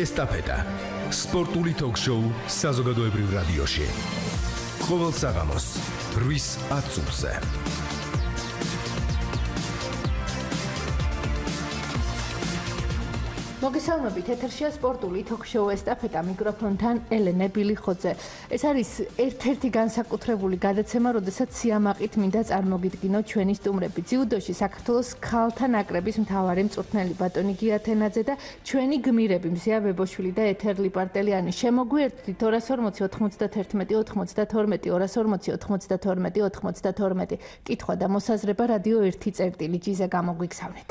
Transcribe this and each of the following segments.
ესტაფეტა. სპორტული ток-შოუ საზოგადოებრივ რადიოში. ყოველ საღამოს 8:10 წუთზე. მოგესალმებით, ეთერშია სპორტული ток-შოუ ესტაფეტა, მიკროფონთან ელენე ბილიხოძე. ეს არის ერთ-ერთი განსაკუთრებული გადაცემა, როდესაც სიამაყით მინდა წარმოგიდგინოთ ჩვენი სტუმრები. ძიუდოში საქართველოს ქალთა ნაკრების მთავარი მწვრთნელი ბატონი გია თენაძე და ჩვენი გმირები მზია ვებოშვილი და ეთერ ლიპარტელიანი. შემოგვიერთდით 240 91 92 240 92 92. კითხვა და მოსაზრება რადიო 1.ჭ-ზე გამოგვიგზავნეთ.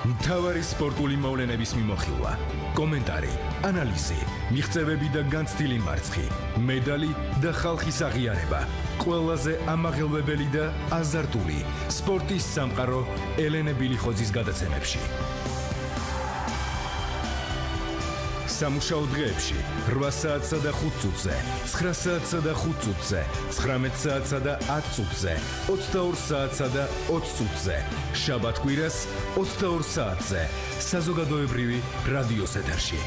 მთავარი სპორტული მოვლენების მიმოხილვა, კომენტარი, ანალიზი, მიღწევები და განცდილი მარცხი, მედალი და ხალხის აღიარება. ყველაზე ამაღელვებელი და აზარტული სპორტის სამყარო ელენე ბილიხოძის გადაცემებში. სამუშაო დღეებში 8 საათსა და 5 წუთზე, 9 საათსა და 5 წუთზე, 19 საათსა და 10 წუთზე, 22 საათსა და 20 წუთზე, შაბათ-კვირას 22 საათზე, საზოგადოებრივი რადიოს ეთერში.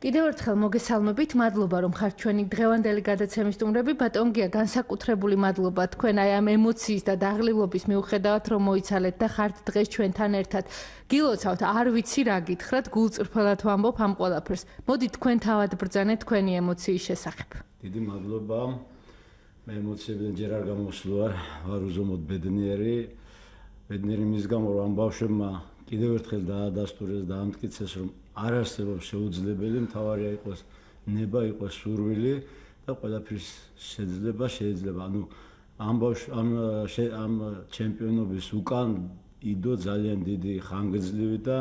კიდევ ერთხელ მოგესალმებით, მადლობა რომ ხართ ჩვენი დღევანდელი გადაცემის სტუმრები. ბატონ გია, განსაკუთრებული მადლობა თქვენ აი ამ ემოციის და დაღლილობის მიუხედავად რომ მოიცალეთ და ხართ დღეს ჩვენთან ერთად. გილოცავთ, არ ვიცი რა გითხრათ, გულწრფელად ვამბობ ამ ყველაფერს. მოდით თქვენ თავად ბრძანეთ თქვენი ემოციის შესახებ. დიდი მადლობა. მე ემოციებიდან ჯერ არ გამოსვლა ვარ უზომოდ ბედნიერი მის გამო რომ ამ ბავშვებმა კიდევ ერთხელ დაადასტურეს და ამტკიცეს რომ არ არსებობს შეუძლებელი, მთავარია იყოს ნება, იყოს სურვილი და ყველაფრის შეიძლება. ანუ ამ ჩემპიონობის უკან იდო ძალიან დიდი ხანგრძლივი და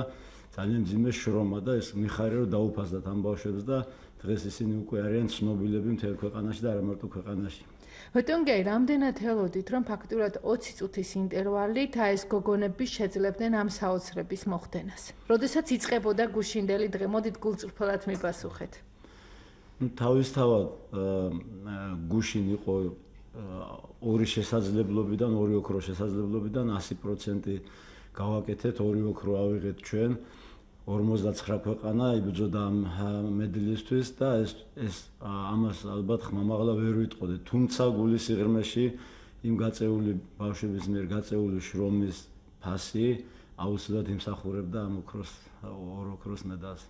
ძალიან მძიმე შრომა და ეს მიხარია რომ დაუფასდათ ამ ბავშვებს და დღეს ისინი უკვე არიან ცნობილები მთელ ქვეყანაში და არა მარტო ქვეყანაში. ბატონ გია, რამდენად ელოდით რომ ფაქტურად 20 წუთის ინტერვალით ეს გოგონები შეძლებდნენ ამ საოცრების მოხდენას? როდესაც იწყებოდა გუშინდელი დღე, მოდით გულწრფელად მიპასუხეთ. თავისთავად გუშინ იყო ორი შესაძლებლობიდან, ორი ოქროს შესაძლებლობიდან 100% გავაკეთეთ, ორი ოქრო ავიღეთ ჩვენ. 59 ქვეყანა იბრძოდა ამ მედლისთვის და ეს ამას ალბათ ხმამაღლა ვერ ვიტყოდე. თუმცა გულის სიღრმეში იმ გაწეული ბავშვების მიერ გაწეული შრომის ფასი აუცილებლად იმსახურებდა ამ ორ ოქროს მედალს.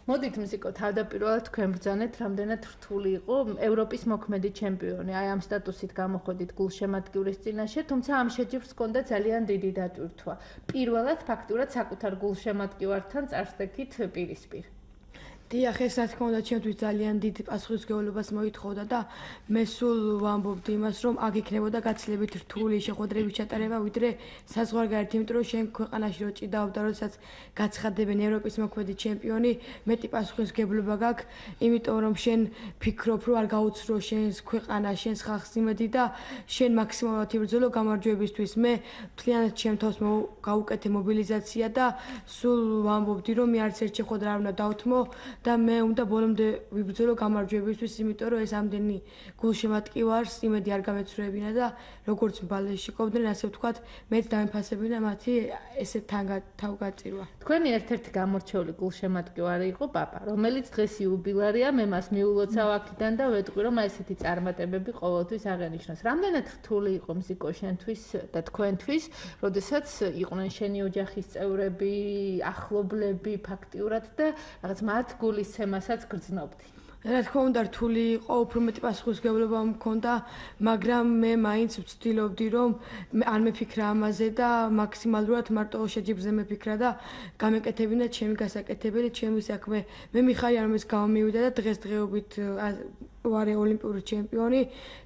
მოდით მუსიკო, თავდაპირველად თქვენ ბრძანეთ, რამდენად რთული იყო ევროპის მოქმედი ჩემპიონი. აი ამ სტატუსით გამოходით გულშემატკივრის წინაშე, თუმცა ამ შეჯიბრს ჰქონდა ძალიან დიდი დატვირთვა. პირველად ფაქტურად საკუთარ გულშემატკივართან წარსდექით პირისპირ. დიახ, ეს რა თქმა უნდა ჩემთვის ძალიან დიდ პასუხისმგებლობას მოითხოვდა და მე სულ ვამბობდი იმას, რომ აქ იქნებოდა გაცილებით რთული შეხვედრების ჩატარება, ვიდრე საზღვარგარეთ, იმიტომ რომ შენ ქვეყანაში რო ჭიდაობდა, როდესაც გაცხადდებენ ევროპის მოქმედი ჩემპიონი, მეტი პასუხისმგებლობა გაქვს, იმიტომ რომ შენ ფიქრობ, რომ არ გაუცრო შენს ქვეყანას, შენს ხალხს იმედი და შენ მაქსიმალურად იბრძოლო გამარჯვებისთვის. მე მთლიანად ჩემ თავს გავუკეთე მობილიზაცია და სულ ვამბობდი, რომ მე არც ერთ შეხვედრა არ უნდა დავთმო და მე უნდა ბოლომდე ვიბრძოლო გამარჯვებისთვის, იმიტომ რომ ეს ამდენი გულშემატკივარს იმედი არ გამეცრუებინა და როგორც ბალეს შეკობდნენ, ასე ვთქვათ, მეც დამეფასებინა მათი ესე თავგაწირვა. თქვენი ერთ-ერთი გამორჩეული გულშემატკივარი იყო პაპა, რომელიც დღეს იუბილარია, მე მას მიულოცავ აქედან და ვეტყვი, რომ ესეთი წარმატებები ყოველთვის აღენიშნოს. რამდენად რთული იყო მუსიკო შენთვის და თქვენთვის, როდესაც იყვნენ შენი ოჯახის წევრები, ახლობლები ფაქტიურად და რაღაც მათ გულისცემასაც გრძნობდი. რა თქმა უნდა, რთული იყო, უფრო მეტი პასუხისმგებლობა მქონდა, მაგრამ მე მაინც ვცდილობდი, რომ არ მეფიქრა ამაზე და მაქსიმალურად მარტო შეჯიბრზე მეფიქრა და გამეკეთებინა ჩემი გასაკეთებელი, ჩემი საქმე. მე მიხარია რომ ეს გამომივიდა და დღესდღეობით ვარ ოლიმპიური ჩემპიონი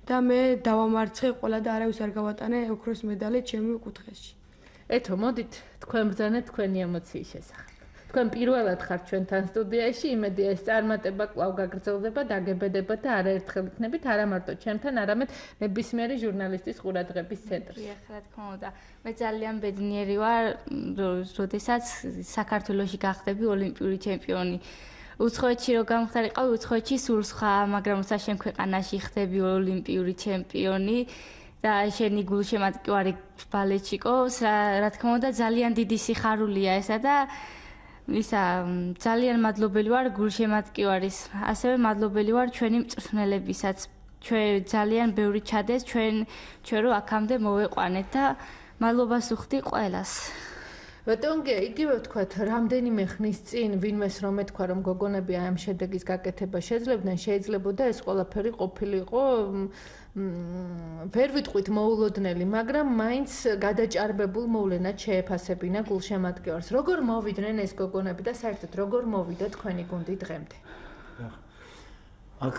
და მე დავამარცხე ყველა და არავის არ გავატანე ოქროს მედალი ჩემი კუთხეში. ეთო, მოდით თქვენ ბრძანეთ თქვენი ემოციის შესახებ. თქვენ პირველად ხართ ჩვენთან სტუდიაში, იმედია ეს წარმატება კვლავ გაგრძელდება, დაგებედება და არაერთხელ იქნებით არა მარტო ჩემთან, არამედ ნებისმიერი ჟურნალისტის ყურადღების ცენტრში. რა თქმა უნდა, მე ძალიან ბედნიერი ვარ, როდესაც საქართველოში გახდები ოლიმპიური ჩემპიონი. უცხოეთში რო გამხდარიყავი, უცხოეთში სულ სხვა, მაგრამ საშენ ქვეყანაში ხდები ოლიმპიური ჩემპიონი და შენი გულშემატკივარი ბალეტში ყავს, რა თქმა უნდა ძალიან დიდი სიხარულია ესა და ისა ძალიან მადლობელი ვარ გულშემატკივარის, ასევე მადლობელი ვარ ჩვენი მწვრთნელებისაც. ჩვენ ძალიან ბევრი ჩადეს, ჩვენ რო აქამდე მოვეყვანეთ და მადლობას ვუხდი ყველას. ბატონგე, იგივე ვთქვათ, რამდენიმე ხნის წინ ვინმეს რომ ეთქვა, რომ გოგონები ამ შედეგის გაკეთება შეძლებდნენ, შეიძლებოდა ეს ყველაფერი ყოფილიყო ვერ ვიტყვით მოულოდნელი, მაგრამ მაინც გადაჭარბებულ მოვლენად შეეფასებინა გულშემატკივარს. როგორ მოვიდნენ ეს გოგონები და საერთოდ როგორ მოვიდა თქვენი გუნდი დღემდე? აქ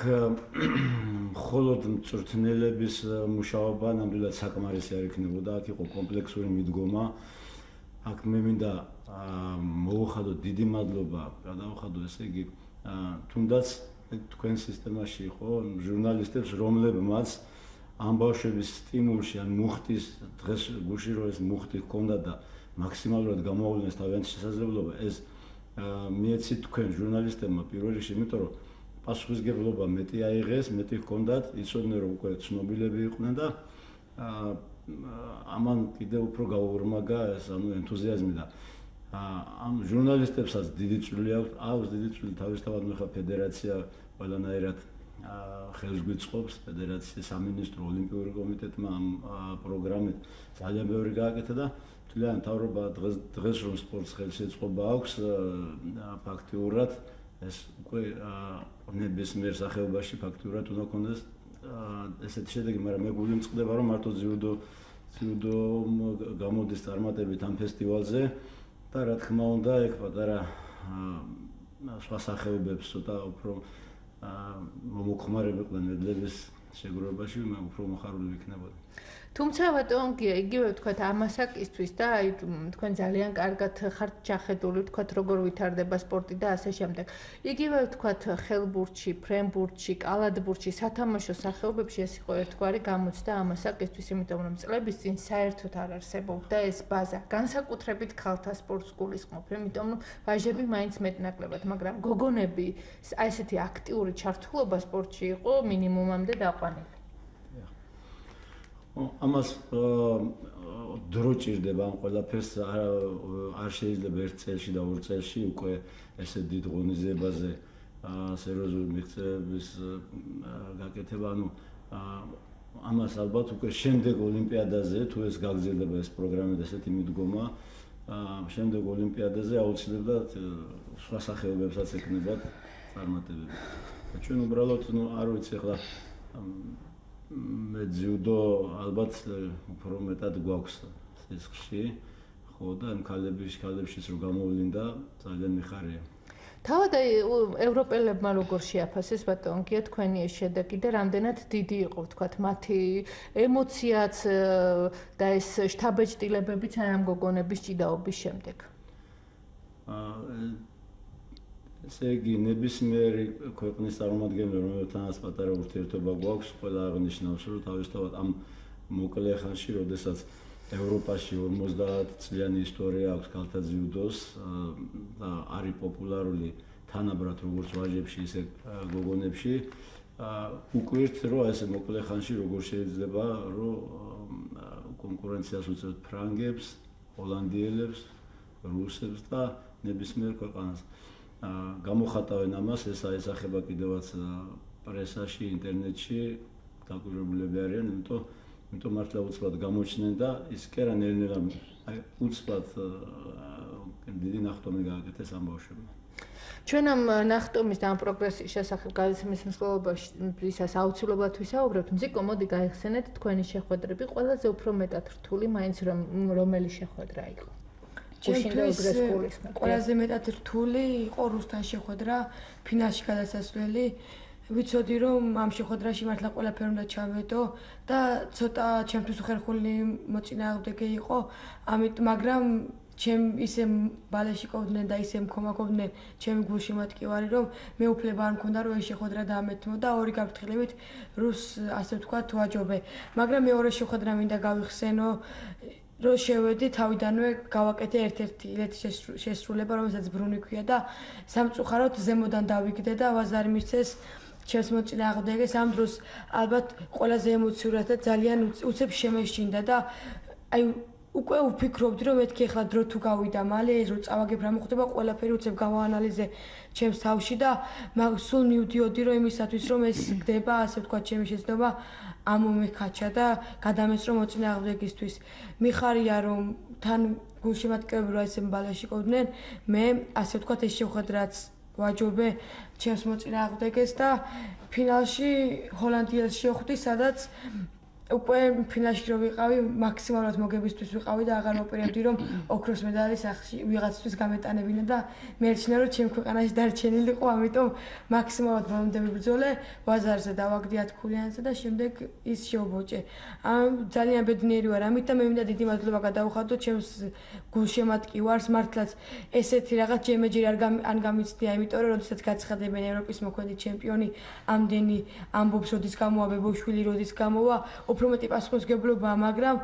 მხოლოდ მწვრთნელების მუშაობა ნამდვილად საკმარისი არ იქნებოდა, აქ იყო კომპლექსური მიდგომა. აქ მე მინდა მოუხადო დიდი მადლობა, გადავხადო ესე იგი, თუნდაც თქვენ სისტემაში იყო ჟურნალისტებს, რომლებმაც ამ ბავშვების სტიმულში ან მუხტის დღეს გულში რო ეს მუხტი ჰქონდა და მაქსიმალურად გამოავლენეს თავიანთი შესაძლებლობა, ეს მიეცით თქვენ ჟურნალისტებმა პირველ რიგში, იმიტომ რომ პასუხისგებლობა მეტი აიღეს, მეტი ჰქონდათ, იცოდნენ რომ უკვე ცნობილები იყვნენ და ამან კიდევ უფრო გაუღრმაგა ეს ენთუზიაზმი და ამ ჟურნალისტებსაც დიდი წვლილი აქვს, დიდი წვლილი თავისთავად მე ხა ფედერაცია ყველანაირად ხელს გვიწყობს, ფედერაციის სამინისტრო ოლიმპიური კომიტეტმა ამ პროგრამით ძალიან ბევრი გააკეთა და თლიან თავრობა დღეს რომ სპორტს ხელშეწყობა აქვს ფაქტიურად ეს უკვე ნებისმიერ სახეობაში ფაქტიურად უნდა ქონდეს ესეთი შედეგი, მაგრამ მე გულიმწყდება რომ მარტო ძიუდო გამოდის წარმატებით ამ ფესტივალზე და რა თქმა უნდა ეგ პატარა სხვა სახეობებს ცოტა უფრო მომხმარებელყვნენ მედლების შეგროვებაში მე უფრო მოხარული ვიქნებოდი. თუმცა ბატონგია, იგივე ვთქვათ ამასაკისთვის და აი თქვენ ძალიან კარგად ხართ ჩახედული, ვთქვათ როგორ ვითარდება სპორტი და ასე შემდეგ. იგივე ვთქვათ ხელბურთში, ფრენბურთში, კალათბურთში, სათამაშო სახეობებში ეს იყო ერთგვარი გამოცდა ამასაკისთვის, იმიტომ რომ წლების წინ საერთოდ არ არსებობდა ეს ბაზა. განსაკუთრებით ქალთა სპორტს გულისხმობ, იმიტომ რომ ვაჟები მაინც მეტნაკლებად, მაგრამ გოგონები აი ესეთი აქტიური ჩართულობა სპორტში იყო მინიმუმამდე დაყვანილი. ამას დრო ჭირდება ამ ყველაფერს არ შეიძლება ერთ წელში და ორ წელში უკვე ესე დიდ ღონისძიებაზე სერიოზული მიღწევების გაკეთება, ანუ ამას ალბათ უკვე შემდეგ ოლიმპიადაზე თუ ეს გაგრძელდება ეს პროგრამა და ესეთი მიდგომა შემდეგ ოლიმპიადაზე აუცილებლად სხვა სახეობებსაც ექნებათ წარმატებები. ჩვენ უბრალოდ არ ვიცი ახლა მე ძიუდო ალბათ უფრო მეტად გვაქვს სისხლში, ხო და ამ ქალებშიც რომ გამოვლინდა ძალიან მიხარია. თავად ევროპელებმა როგორ შეაფასეს ბატონგია თქვენი ეს შედეგი და რამდენად დიდი იყო ვთქვათ მათი ემოციაც და ეს შთაბეჭდილებებიც ამ გოგონების ჭიდაობის შემდეგ? ესე იგი ნებისმიერი ქვეყნის წარმომადგენელი რომელთანაც პატარა ურთიერთობა გვაქვს, ყველა აღნიშნავს რომ თავისთავად ამ მოკლე ხანში, როდესაც ევროპაში 50 წლიანი ისტორია აქვს ქალთა ძიუდოს და არის პოპულარული თანაბრად როგორც ვაჟებში, ისე გოგონებში, უკვირთ რომ ესე მოკლე ხანში როგორ შეიძლება რომ კონკურენციას უწევთ ფრანგებს, ჰოლანდიელებს, რუსებს და ნებისმიერ ქვეყანას. გამოხატავენ ამას, ეს აესახება კიდევაც პრესაში, ინტერნეტში, დაკვირვებულები არიან, იმიტომ მართლა უცბად გამოჩნდნენ და ის კი არა ნელ-ნელა უცბად დიდი ნახტომი გააკეთეს ამ ბავშვებმა. ჩვენ ამ ნახტომის და ამ პროგრესის შესახებ გადაცემის მსვლელობისას აუცილებლად ვისაუბრებთ. მზიკო, მოდი გაიხსენეთ თქვენი შეხვედრები, ყველაზე უფრო მეტად რთული მაინც რომელი შეხვედრა იყო? ჩემთვის ყველაზე მეტად რთული იყო რუსთან შეხვედრა, ფინალში გადასასვლელი. ვიცოდი რომ ამ შეხვედრაში მართლა ყველაფერი უნდა ჩავედო და ცოტა ჩემთვის უხერხული მოწინააღმდეგე იყო, მაგრამ ჩემ ისე ბალეში ყავდნენ და ისე მქონაკობდნენ ჩემი გულშემატკივარი რომ მე უფლება არ მქონდა რომ ეს შეხვედრა დაამეთმო და ორი გაფრთხილებით რუსს ასე ვთქვათ ვაჯობე. მაგრამ მეორე შეხვედრა მინდა გავიხსენო რო შევედი თავიდანვე გავაკეთე ერთ-ერთი ილეთის შესრულება, რომელსაც ბრუნი ქვია და სამწუხაროდ ზემოდან დავიგდე და ვაზარი მისცეს ჩემს მოწინააღმდეგეს. ამ დროს ალბათ ყველაზე ემოციურად და ძალიან უცებ შემეშინდა და აი უკვე ვფიქრობდი რომ მეთქი ახლა დრო თუ გავიდა მალე ეს რო წავაგებ რა მოხდება ყველაფერი უცებ გავაანალიზე ჩემს თავში და სულ მივდიოდი რომ იმისათვის რომ ეს გდება ასე ვთქვათ ჩემი შეცდომა ამომექაჩა და გადამესწრო მოწინააღმდეგისთვის. მიხარია რომ თან გულშემატკივრები რა ესე ბალაში ყოფდნენ მე ასე ვთქვათ ეს შევხედე რაც ვაჯობე ჩემს მოწინააღმდეგეს და ფინალში ჰოლანდიას შევხვდი სადაც უკვე ფინალში რო ვიყავი მაქსიმალურად მოგებისთვის ვიყავი და აღარ მოპირებდი რომ ოქროს მედალი სახში ვიღაცისთვის გამეტანებინა და მე ერჩნა რომ ჩემ ქვეყანაში დარჩენილიყო ამიტომ მაქსიმალურად მომდე ვიბრძოლე ვაზარზე დავაგდი 10 ქულიანზე და შემდეგ ის შევბოჭე ძალიან ბედნიერი ვარ ამით და მე მინდა დიდი მადლობა გადავუხადო ჩემს გულშემატკივარს მართლაც ესეთი რაღაც ჯერმეჯერ არ გამიცდია იმიტომ რომ როდესაც გაცხადებენ ევროპის მოქმედი ჩემპიონი ამდენი ამბობს როდის გამოვა ბებოშვილი როდის გამოვა უფრო მეტი პასუხისმგებლობაა, მაგრამ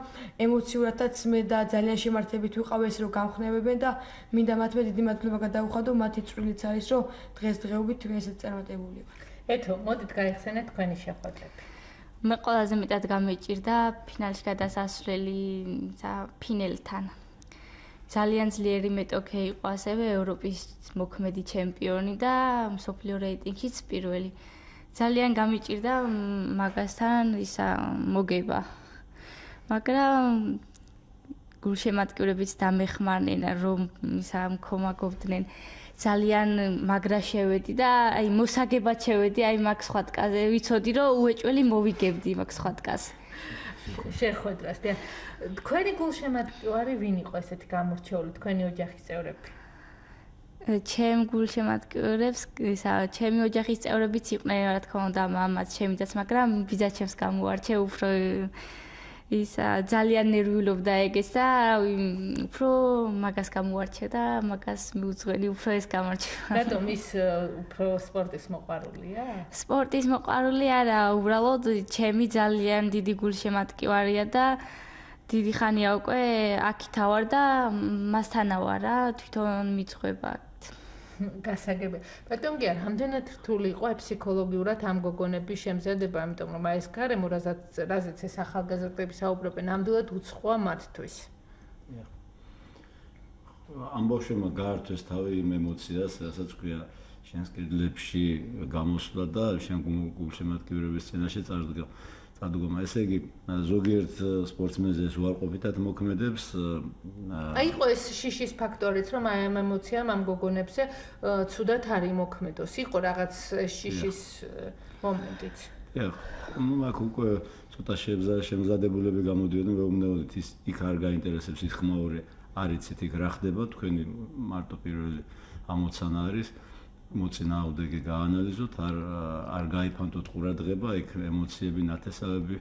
ემოციურადაც მე და ძალიან შემართებით ვიყავ ეს რომ გამხნევებენ და მინდა მათმე დიდი მადლობა გადავუხადო, მათი წვრილიც არის რომ დღესდღეობით თქვენ ესეთ წარმატებული ვართ. ეთო, მოდით გაიხსენეთ თქვენი შეხვედრები. მე ყველაზე მეტად გამეჭირდა ფინალში გადასასვლელი ფინელთან. ძალიან ძლიერი მეტოქე იყო ასევე ევროპის მოქმედი ჩემპიონი და მსოფლიო რეიტინგშიც პირველი. ძალიან გამიჭირდა მაგასთან ისა მოგება. მაგრამ გულშემატკივრებიც დამეხმარნენ რომ ისა მქომაგობდნენ. ძალიან მაგრა შევედი და აი მოსაგებად შევედი აი მაგ სხვადკაზე. ვიცოდი რომ უეჭველი მოვიგებდი მაგ სხვადკაზე. შეხვედრას და თქვენი გულშემატკივარი ვინ იყო ესეთი გამორჩეული თქვენი ოჯახის წევრები? ჩემ გულშემატკივრებს ისა ჩემი ოჯახის წევრებიც იყვნენ რა თქმა უნდა მამაც ჩემიც მაგრამ ბიძაჩემს გამოარჩე უფრო ისა ძალიან ნერვიულობდა ეგეც და უფრო მაგას გამოარჩე და მაგას მიუძღვენი უფრო ეს გამარჯვება. რატომ ის უფრო სპორტის მოყვარულია? სპორტის მოყვარული არა, უბრალოდ ჩემი ძალიან დიდი გულშემატკივარია და დიდი ხანია უკვე აქითა ვარ და მასთანა ვარ რა თვითონ მიძღვება. გასაგებია. ბატონგია, რამდენად რთული იყო ფსიქოლოგიურად ამ გოგონების შემზადება, იმიტომ რომ აი ეს გარემო, რაზეც ეს ახალგაზრდები საუბრობენ, ნამდვილად უცხოა მათთვის. ამბავშვებმა გაართვეს თავი იმ ემოციას, რასაც ქვია შენს კედლებში გამოსვლა და შენ გულშემატკივრების წინაშე წარდგომა. ესე იგი, ზოგიერთ სპორტსმენზე ეს უარყოფითად მოქმედებს. აი იყო ეს შიშის ფაქტორიც, რომ აი ამ ემოციამ ამ გოგონებზე ცუდად არ იმოქმედოს. იყო რაღაც შიშის მომენტიც. აქ უკვე ცოტა შემზადებულები გამოდიოდნენ, ვეუბნებოდით ის იქ არ გაინტერესებს ის ხმაური არ იცით იქ რა ხდება, თქვენი მარტო პირველი ამოცანა არის მოწინააღმდეგე გაანალიზოთ, არ გაიფანტოთ ყურადღება, იქ ემოციები, ნათესავები,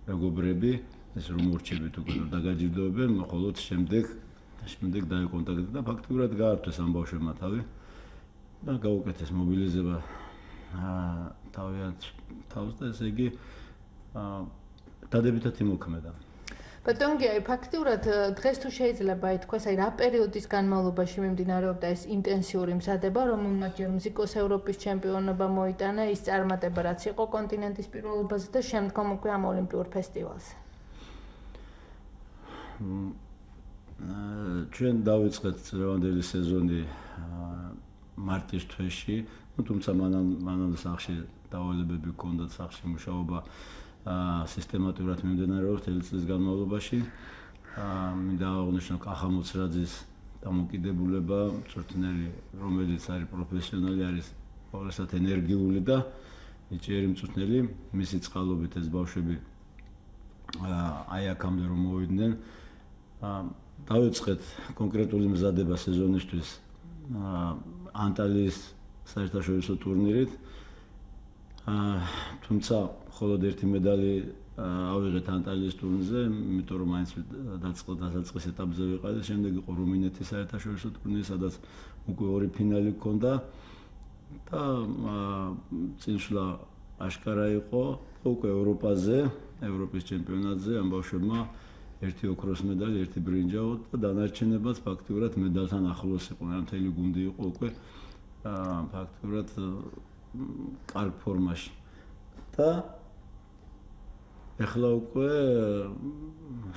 მეგობრები, ეს რომ მორჩებით უკვე დაგაჯილდოებენ, მხოლოდ შემდეგ დაიკონტაქტეთ და ფაქტიურად გაართვეს ამ ბავშვებმა თავი და გაუკეთეს მობილიზება თავიანთ თავს და ესე იგი დადებითად იმოქმედა. ბატონგია, ფაქტიურად დღეს თუ შეიძლება ითქვას, აი რა პერიოდის განმავლობაში მიმდინარეობდა ეს ინტენსიური მზადება, რომელმაც ჯერ მუსიკოს ევროპის ჩემპიონობა მოიტანა, ის წარმატება რაც იყო კონტინენტის პირველობაზე და შემდგომ უკვე ამ ოლიმპიურ ფესტივალზე. ჩვენ დავიწყეთ წლევანდელი სეზონი მარტის თვეში, თუმცა მანამდე სახში დავალებები ჰქონდათ, სახში მუშაობა სისტემატურად მიმდინარეობს მთელი წლის განმავლობაში. მინდა აღნიშნო კახა მოცრაძის დამოკიდებულება, მწვრთნელი, რომელიც არის პროფესიონალი, არის ყოველსად ენერგიული და ნიჭიერი მწვრთნელი, მისი წყალობით ეს ბავშვები აი აქამდე რომ მოვიდნენ. დავიწყეთ კონკრეტული მზადება სეზონისთვის ანტალიის საერთაშორისო ტურნირით. თუმცა მხოლოდ ერთი медаლი ავიღეთ ანტალიის ტურნირზე, იმიტომ რომ მაინც დასაწყის ეტაპზე ვიყავით, შემდეგ იყო რუმინეთის საერთაშორისო ტურნირი, სადაც უკვე ორი ფინალი ჰქონდა და წინსვლა აშკარა იყო უკვე ევროპაზე, ევროპის ჩემპიონატზე ამ ბავშვებმა ერთი ოქროს медаლი, ერთი ბრინჯაო და დანარჩენებაც ფაქტიურად медаლთან ახლოს იყვნენ, მთელი გუნდი იყო უკვე ფაქტიურად კარგ ფორმაში. და ეხლა უკვე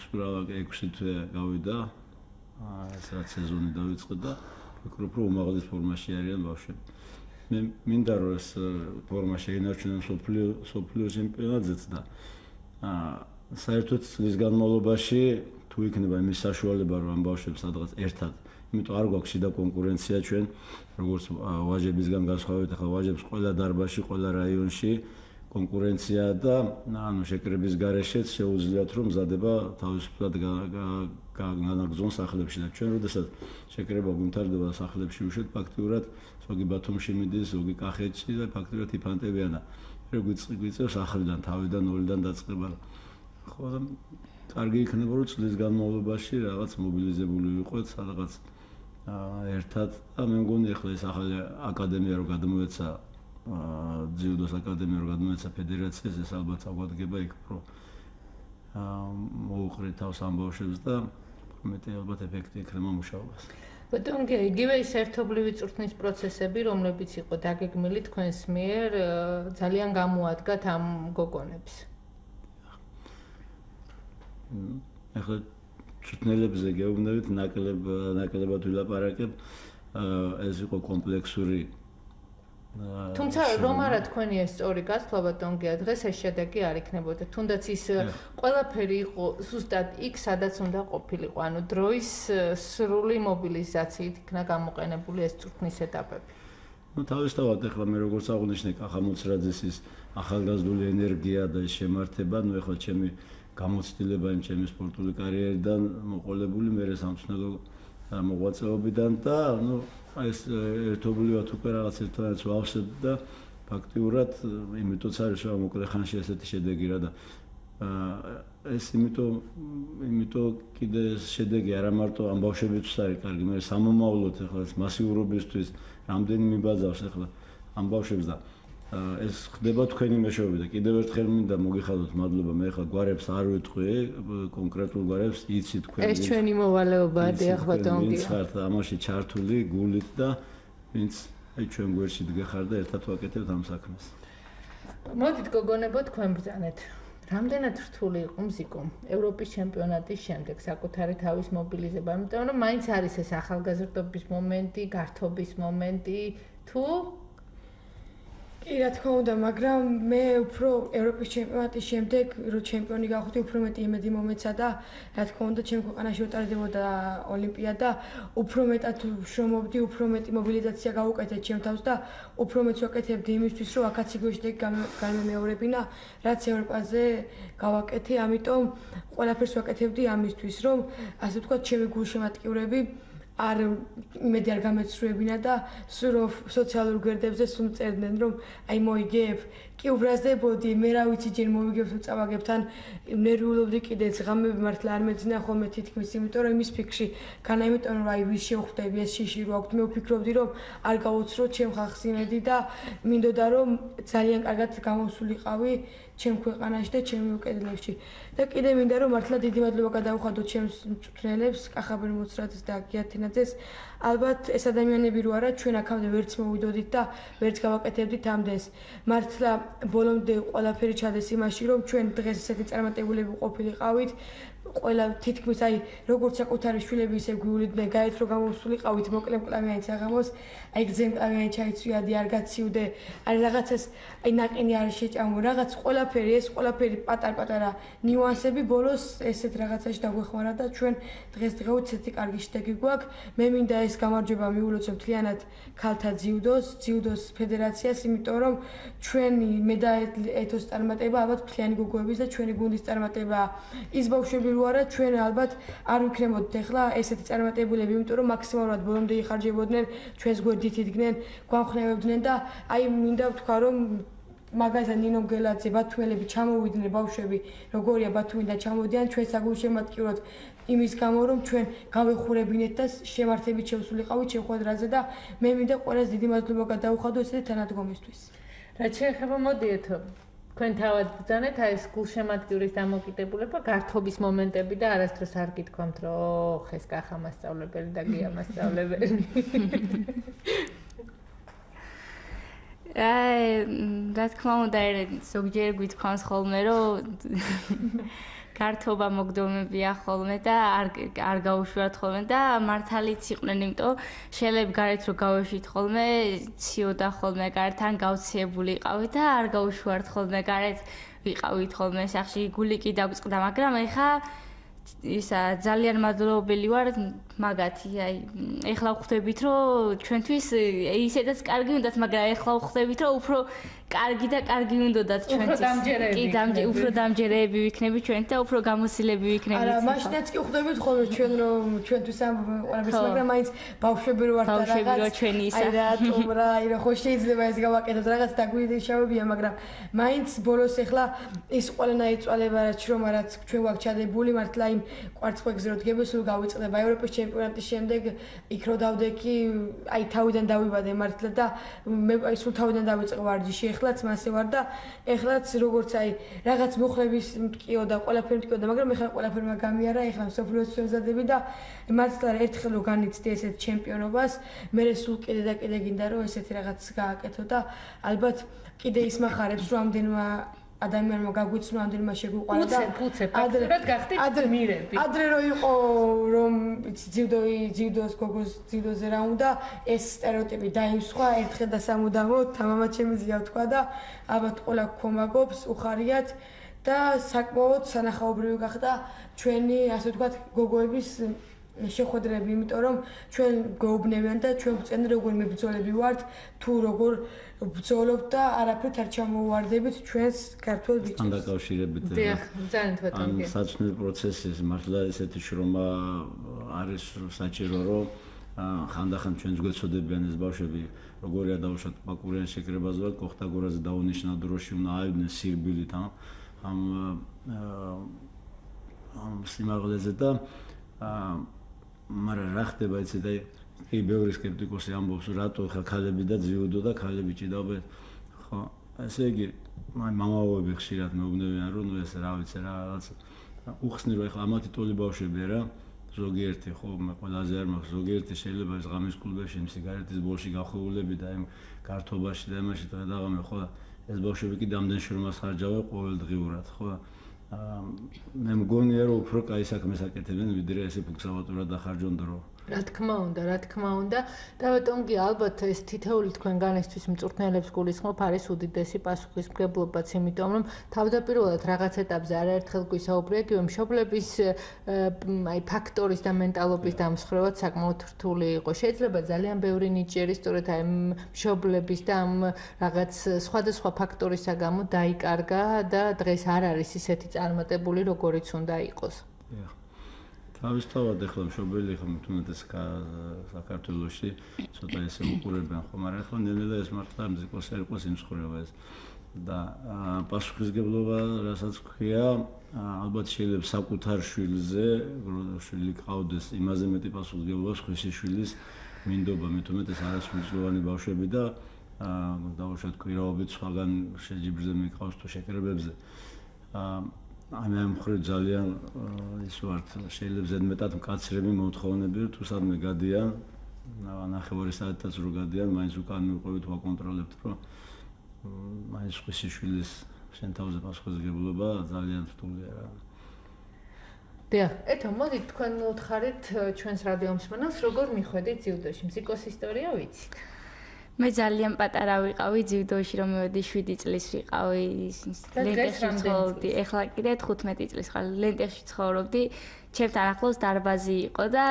სულ 6 თვე გავიდა ეს რაც სეზონი დაიწყო და ვფიქრობ რომ უმაღლეს ფორმაში არიან ბავშვები. მე მინდა რომ ეს ფორმა შეინარჩუნონ სოფლიო ჩემპიონატზეც და საერთოდ წლის განმავლობაში თუ იქნება იმის საშუალება რომ ამ ბავშვებს სადღაც ერთად, იმიტომ არ გვაქვს შიდა კონკურენცია ჩვენ როგორც ვაჟებისგან განსხვავებით, ახლა ვაჟებს ყველა დარბაზში, ყველა რაიონში კონკურენცია და შეკრების გარეშეც შეუძლიათ რომ მზადება თავისუფლად განაგრძონ სახლებში და ჩვენ როდესაც შეკრება გვიმთავრდება სახლებში უშუალოდ ფაქტიურად ზოგი ბათუმში მიდის, ზოგი კახეთში და ფაქტიურად იფანტებიან და გვიწევს ახლიდან, თავიდან, ნოლიდან დაწყება. ხო და კარგი იქნება რომ წლის განმავლობაში რაღაც მობილიზებული ვიყოთ სადღაც ერთად და მე მგონი ახლა ეს ახალი აკადემია რო გადმოეცა ძიუდოს აკადემია რო გადმოეცა ფედერაციას ეს ალბათ აგვადგება იქ რომ მოუყრით თავს ამ ბავშვებს და მეტი ალბათ ეფექტი ექნება მუშაობას. ბატონო, იგივე ის ერთობლივი წვრთნის პროცესები, რომლებიც იყო დაგეგმილი თქვენს მიერ, ძალიან გამოადგათ ამ გოგონებს. ახლა წვრთნელებზე გეუბნებით, ნაკლებად ვილაპარაკებ, ეს იყო კომპლექსური თუმცა რომ არა თქვენი ეს სწორი გასვლა ბატონგია, დღეს ეს შედეგი არ იქნებოდა. თუნდაც ის ყველაფერი იყო ზუსტად იქ, სადაც უნდა ყოფილიყო. ანუ დროის სრული მობილიზაციით იქნა გამოყენებული ეს წვრთნის ეტაპები. თავისთავად ახლა მე როგორც აღნიშნე, კახა მოცრაძის ის ახალგაზრდული ენერგია და ეს შემართება, ახლა ჩემი გამოცდილება იმ ჩემი სპორტული კარიერიდან მოყოლებული მე სამწნელო მოღვაწეობიდან და ეს ერთობლივად უკვე რაღაც ერთმანეთს ვავსებთ და ფაქტიურად იმიტოც არის რომ მოკლე ხანში ესეთი შედეგი რა და ეს იმიტომ კიდე შედეგი არა მარტო ამ ბავშვებისთვის არის კარგი, მე სამომავლოდ ახლა ეს მასიურობისთვის რამდენი მიბაძავს ახლა ამ ბავშვებს და ეს ხდება თქვენი მეშვეობით და კიდევ ერთხელ მინდა მოგიხადოთ მადლობა მე ახლა გვარებს არ ვიტყვი კონკრეტულ გვარებს იცი თქვენ ეს ჩვენი მოვალეობაა დიახ ბატონო ვინც ხართ ამაში ჩართული გულით და ვინც აი ჩვენ გვერდში დგეხარ და ერთად ვაკეთებთ ამ საქმეს. მოდით გოგონებო თქვენ ბრძანეთ რამდენად რთული იყო მზიკო ევროპის ჩემპიონატის შემდეგ საკუთარი თავის მობილიზება, იმიტომ რომ მაინც არის ეს ახალგაზრდობის მომენტი, გართობის მომენტი თუ კი რა თქმა უნდა, მაგრამ მე უფრო ევროპის ჩემპიონატის შემდეგ რო ჩემპიონი გავხდი, უფრო მეტი იმედი მომეცა და რა თქმა უნდა, ჩემ ქვეყანაში ვატარდებოდა ოლიმპიადა, უფრო მეტად შრომობდი, უფრო მეტი მობილიზაცია გავუკეთეთ ჩემ თავს და უფრო მეტს ვაკეთებდი იმისთვის, რომ აქაც იგივე შედეგი გამემეორებინა, რაც ევროპაზე გავაკეთე, ამიტომ ყველაფერს ვაკეთებდი ამისთვის, რომ ასე ვთქვათ, ჩემი გულშემატკივრები არ იმედი არ გამეცრუებინა და სულ სოციალურ გვერდებზე სულ წერდნენ რომ აი მოიგებ კი უბრაზდებოდი მე რა ვიცი ჯერ მოვიგებ თუ წავაგებ თან ნერვიულობდი კიდეც ღამები მართლა არ მეძინა ხოლმე თითქმის იმიტომ რომ იმის ფიქრში განა იმიტომ რომ აი ვის შევხვდები ეს შიში რო აქვთ მე ვფიქრობდი რომ არ გავუცრო ჩემ ხალხს იმედი და მინდოდა რომ ძალიან კარგად გამოსულიყავი ჩემ ქვეყანაში და ჩემი უკედლებში და კიდე მინდა რომ მართლა დიდი მადლობა გადავუხადოთ ჩემს მწვრთნელებს კახაბერ მოცრაძეს და გიათინაძეს ალბათ ეს ადამიანები რო არა ჩვენ აქამდე ვერც მოვიდოდით და ვერც გავაკეთებდით ამდენს მართლა ბოლომდე ყველაფერი ჩადეს იმაში რომ ჩვენ დღეს ესეთი წარმატებულები ყოფილიყავით ყველა თითქმის აი როგორც საკუთარი შვილები ისე გვიულიდნენ გაეთ რომ გამოსულიყავით მოკლე მკლავიანი საღამოს აი გზემკლავიანი ჩაიცვიადი არ გაციუდე აი რაღაცას აი ნაყინი არ შეჭამო რაღაც ყველაფერი ეს ყველაფერი პატარ-პატარა ნიუანსები ბოლოს ესეთ რაღაცაში დაგვეხმარა და ჩვენ დღესდღეობით ესეთი კარგი შედეგი გვაქვს მე მინდა ეს გამარჯვება მიულოცო მთლიანად ქალთა ძიუდოს ფედერაციას იმიტომ რომ ჩვენი მე და ეთოს წარმატება ალბათ მთლიანი გოგოების და ჩვენი გუნდის წარმატება ის ბავშვები არა ჩვენ ალბათ არ ვიქნებოდით ახლა ესეთი წარმატებულები, იმიტომ რომ მაქსიმალურად ბოლომდე იხარჯებოდნენ, ჩვენს გვერდით იდგნენ, გვამხნევებდნენ და აი მინდა ვთქვა რომ მაგალითად ნინო მგელაძე, ბათუმელები ჩამოვიდნენ ბავშვები, როგორია ბათუმიდან ჩამოვიდიან ჩვენ საგულშემატკივროდ იმის გამო რომ ჩვენ გავეხურებინეთ და შემართებით შევსულიყავით შეხვედრაზე და მე მინდა ყველას დიდი მადლობა გადავუხადო ესეთი თანადგომისთვის. რაც შეეხება მოდიეთ თქვენ თავად ბრძანეთ აი ეს გულშემატკივრის დამოკიდებულება, გართობის მომენტები და არასდროს არ გითქვამთ, რომ ხეს კახა მასწავლებელი და გია მასწავლებელი. რა თქმა უნდა, ზოგჯერ გვითქვამს ხოლმე, რომ გართობა მოგდომებია ხოლმე და არ გაუშვათ ხოლმე და მართალიც იყვნენ, იმიტომ შეიძლება გარეთ რომ გავეშვით ხოლმე, ციოდა ხოლმე გარეთ ან გავციებული იყავით და არ გაუშვათ ხოლმე გარეთ ვიყავით ხოლმე სახში გული კი დაგვწყდა, მაგრამ ეხა ისა ძალიან მადლობელი ვარ მაგათი, აი ეხლა ვხვდებით რომ ჩვენთვის ისედაც კარგი უნდათ, მაგრამ ეხლა ვხვდებით რომ უფრო კარგი და კარგი უნდათ ჩვენთვის. კი, უფრო დამჯერები ვიქნები ჩვენ და უფრო გამოსილები ვიქნები. არა, მაშინაც კი ვხვდებით ხოლმე ჩვენ რომ ჩვენთვის ამ ყველაფერს, მაგრამ მაინც ბავშვები რო ვართ და რაღაც აი რატომ რა, აი რა ხო შეიძლება ეს გავაკეთოთ რაღაც დაგვიშავებია, მაგრამ მაინც ბოლოს ეხლა ის ყველანაირი წვალება რაც ჩვენ გვაქვს ჩადებული, მართლა იმ კვარცხლბეკზე რო დგები, სულ გავიწყდება ევროპის ჩემპიონატის შემდეგ იქ რო დავდექი, აი თავიდან დავიბადე მართლა და მე აი სულ თავიდან დავიწყე ვარჯიში, ეხლაც მასე ვარ და ეხლაც როგორც აი რაღაც მოხლების მткиო და ყველაფერი მткиო და მაგრამ ეხლა ყველაფერმა გამიარა, ეხლა სოფლიოს შემზადები და მართლა ერთხელ რო განიცდი ესეთ ჩემპიონობას, მე სულ კიდე და კიდე გინდა რომ ესეთი რაღაც გააკეთო და ალბათ კიდე ის მახარებს რომ ამდენმა ადამიანმა გაგვიცნო ამდენმა შეგვიყვარა და ადრე გახდით გმირები. ადრე რო იყო რომ ძიუდოს გოგოს ძიუდოზე რა უნდა ეს სტერეოტიპი დაიმსხვა ერთხელ და სამუდამოდ თამამად შემიძლია ვთქვა და ალბათ ყველა გქომაგობს უხარიათ და საკმაოდ სანახაობრივი გახდა ჩვენი ასე ვთქვათ გოგოების შეხვედრები, იმიტომ რომ ჩვენ გვეუბნებიან და ჩვენ ვწენ როგორ მებრძოლები ვართ, თუ როგორ ბრძოლობთ და არაფრით არ ჩამოვარდებით ჩვენს ქართველ ბიჭებს. თან დაკავშირებით ძალიან თვითონ საცნელ პროცესის მართლა ესეთი შრომა არის საჭირო, რომ ხანდახან ჩვენს გვეცოდებიან ეს ბავშვები, როგორია დავუშვათ პაკურიან შეკრებაზე და კოხტაგორაზე დაუნიშნა დროში უნდა აივდნენ სირბილით ამ სიმაღლეზე და მაგრამ რა ხდება იცით აი კი ბევრი სკეპტიკოსი ამბობს რატო ხა ქალები და ძიუდო და ქალები ჭიდავენ ხო ესე იგი მამაობები ხშირად მეუბნებიან რომ ეს რა ვიცი რა რაღაც უხსნი რომ ეხლა ამათი ტოლი ბავშვები რა ზოგიერთი ხო მე ყველაზე არ მაქვს ზოგიერთი შეიძლება ეს ღამის კლუბებში სიგარეტის ბოლში გახვეულები და იმ გართობაში და იმაში და დაღამე ხო ეს ბავშვები კი დამდენ შრომას ხარჯავენ ყოველდღიურად ხო მე მგონია რომ უფრო კაი საქმეს აკეთებენ ვიდრე ესე ფუქსავატურად დახარჯონ დრო. რა თქმა უნდა და ბატონ კი ალბათ ეს თითეული თქვენგანისთვის მწვრთნელებს გულისხმობ არის უდიდესი პასუხისმგებლობაც, იმიტომ რომ თავდაპირველად რაღაც ეტაპზე არაერთხელ გვისაუბრია კი მშობლების აი ფაქტორის და მენტალობის დამსხრევად საკმაოდ რთული იყო. შეიძლება ძალიან ბევრი ნიჭიერი სწორედ აი მშობლების და ამ რაღაც სხვადასხვა ფაქტორისა გამო დაიკარგა და დღეს არ არის ისეთი წარმატებული როგორიც უნდა იყოს. თავისთავად ახლა მშობელი ხომ თუნდაც საქართველოში ცოტა ესე უყურებენ ხო, მაგრამ ახლა ნელ-ნელა ეს მართლა მზიკოს არ იყოს იმსხვრევა ეს და პასუხისგებლობა რასაც ქვია, ალბათ შეიძლება საკუთარ შვილზე, შვილი ყავდეს, იმაზე მეტი პასუხისგებლობა სხვისი შვილის მინდობა, მე თუნდაც ეს არასრულწლოვანი ბავშვები და დავუშვათ კვირაობით სხვაგან შეჯიბრზე მიყავს თუ შეკრებებზე. მე მხრივ ძალიან ის ვართ შეიძლება ზედმეტად მკაცრები მომთხოვნები თუ სადმე გადიან ნახევარი საათაც რო გადიან მაინც უკან მივყვებით ვაკონტროლებთ რომ მაინც სხვისი შვილის შენ თავზე პასუხისმგებლობა ძალიან რთულია რა. დიახ, ეთო მოდით თქვენ უთხარით ჩვენს რადიო მსმენელს როგორ მიხვედით ძიუდოში, მზიკოს ისტორია ვიცით? მე ძალიან პატარა ვიყავი ძიუდოში, რომ მივედი 7 წლის ვიყავი ლენტეხში ცხოვრობდი. ეხლა კიდე 15 წლის ხარ ლენტეხში ცხოვრობდი. ჩემთან ახლოს დარბაზი იყო და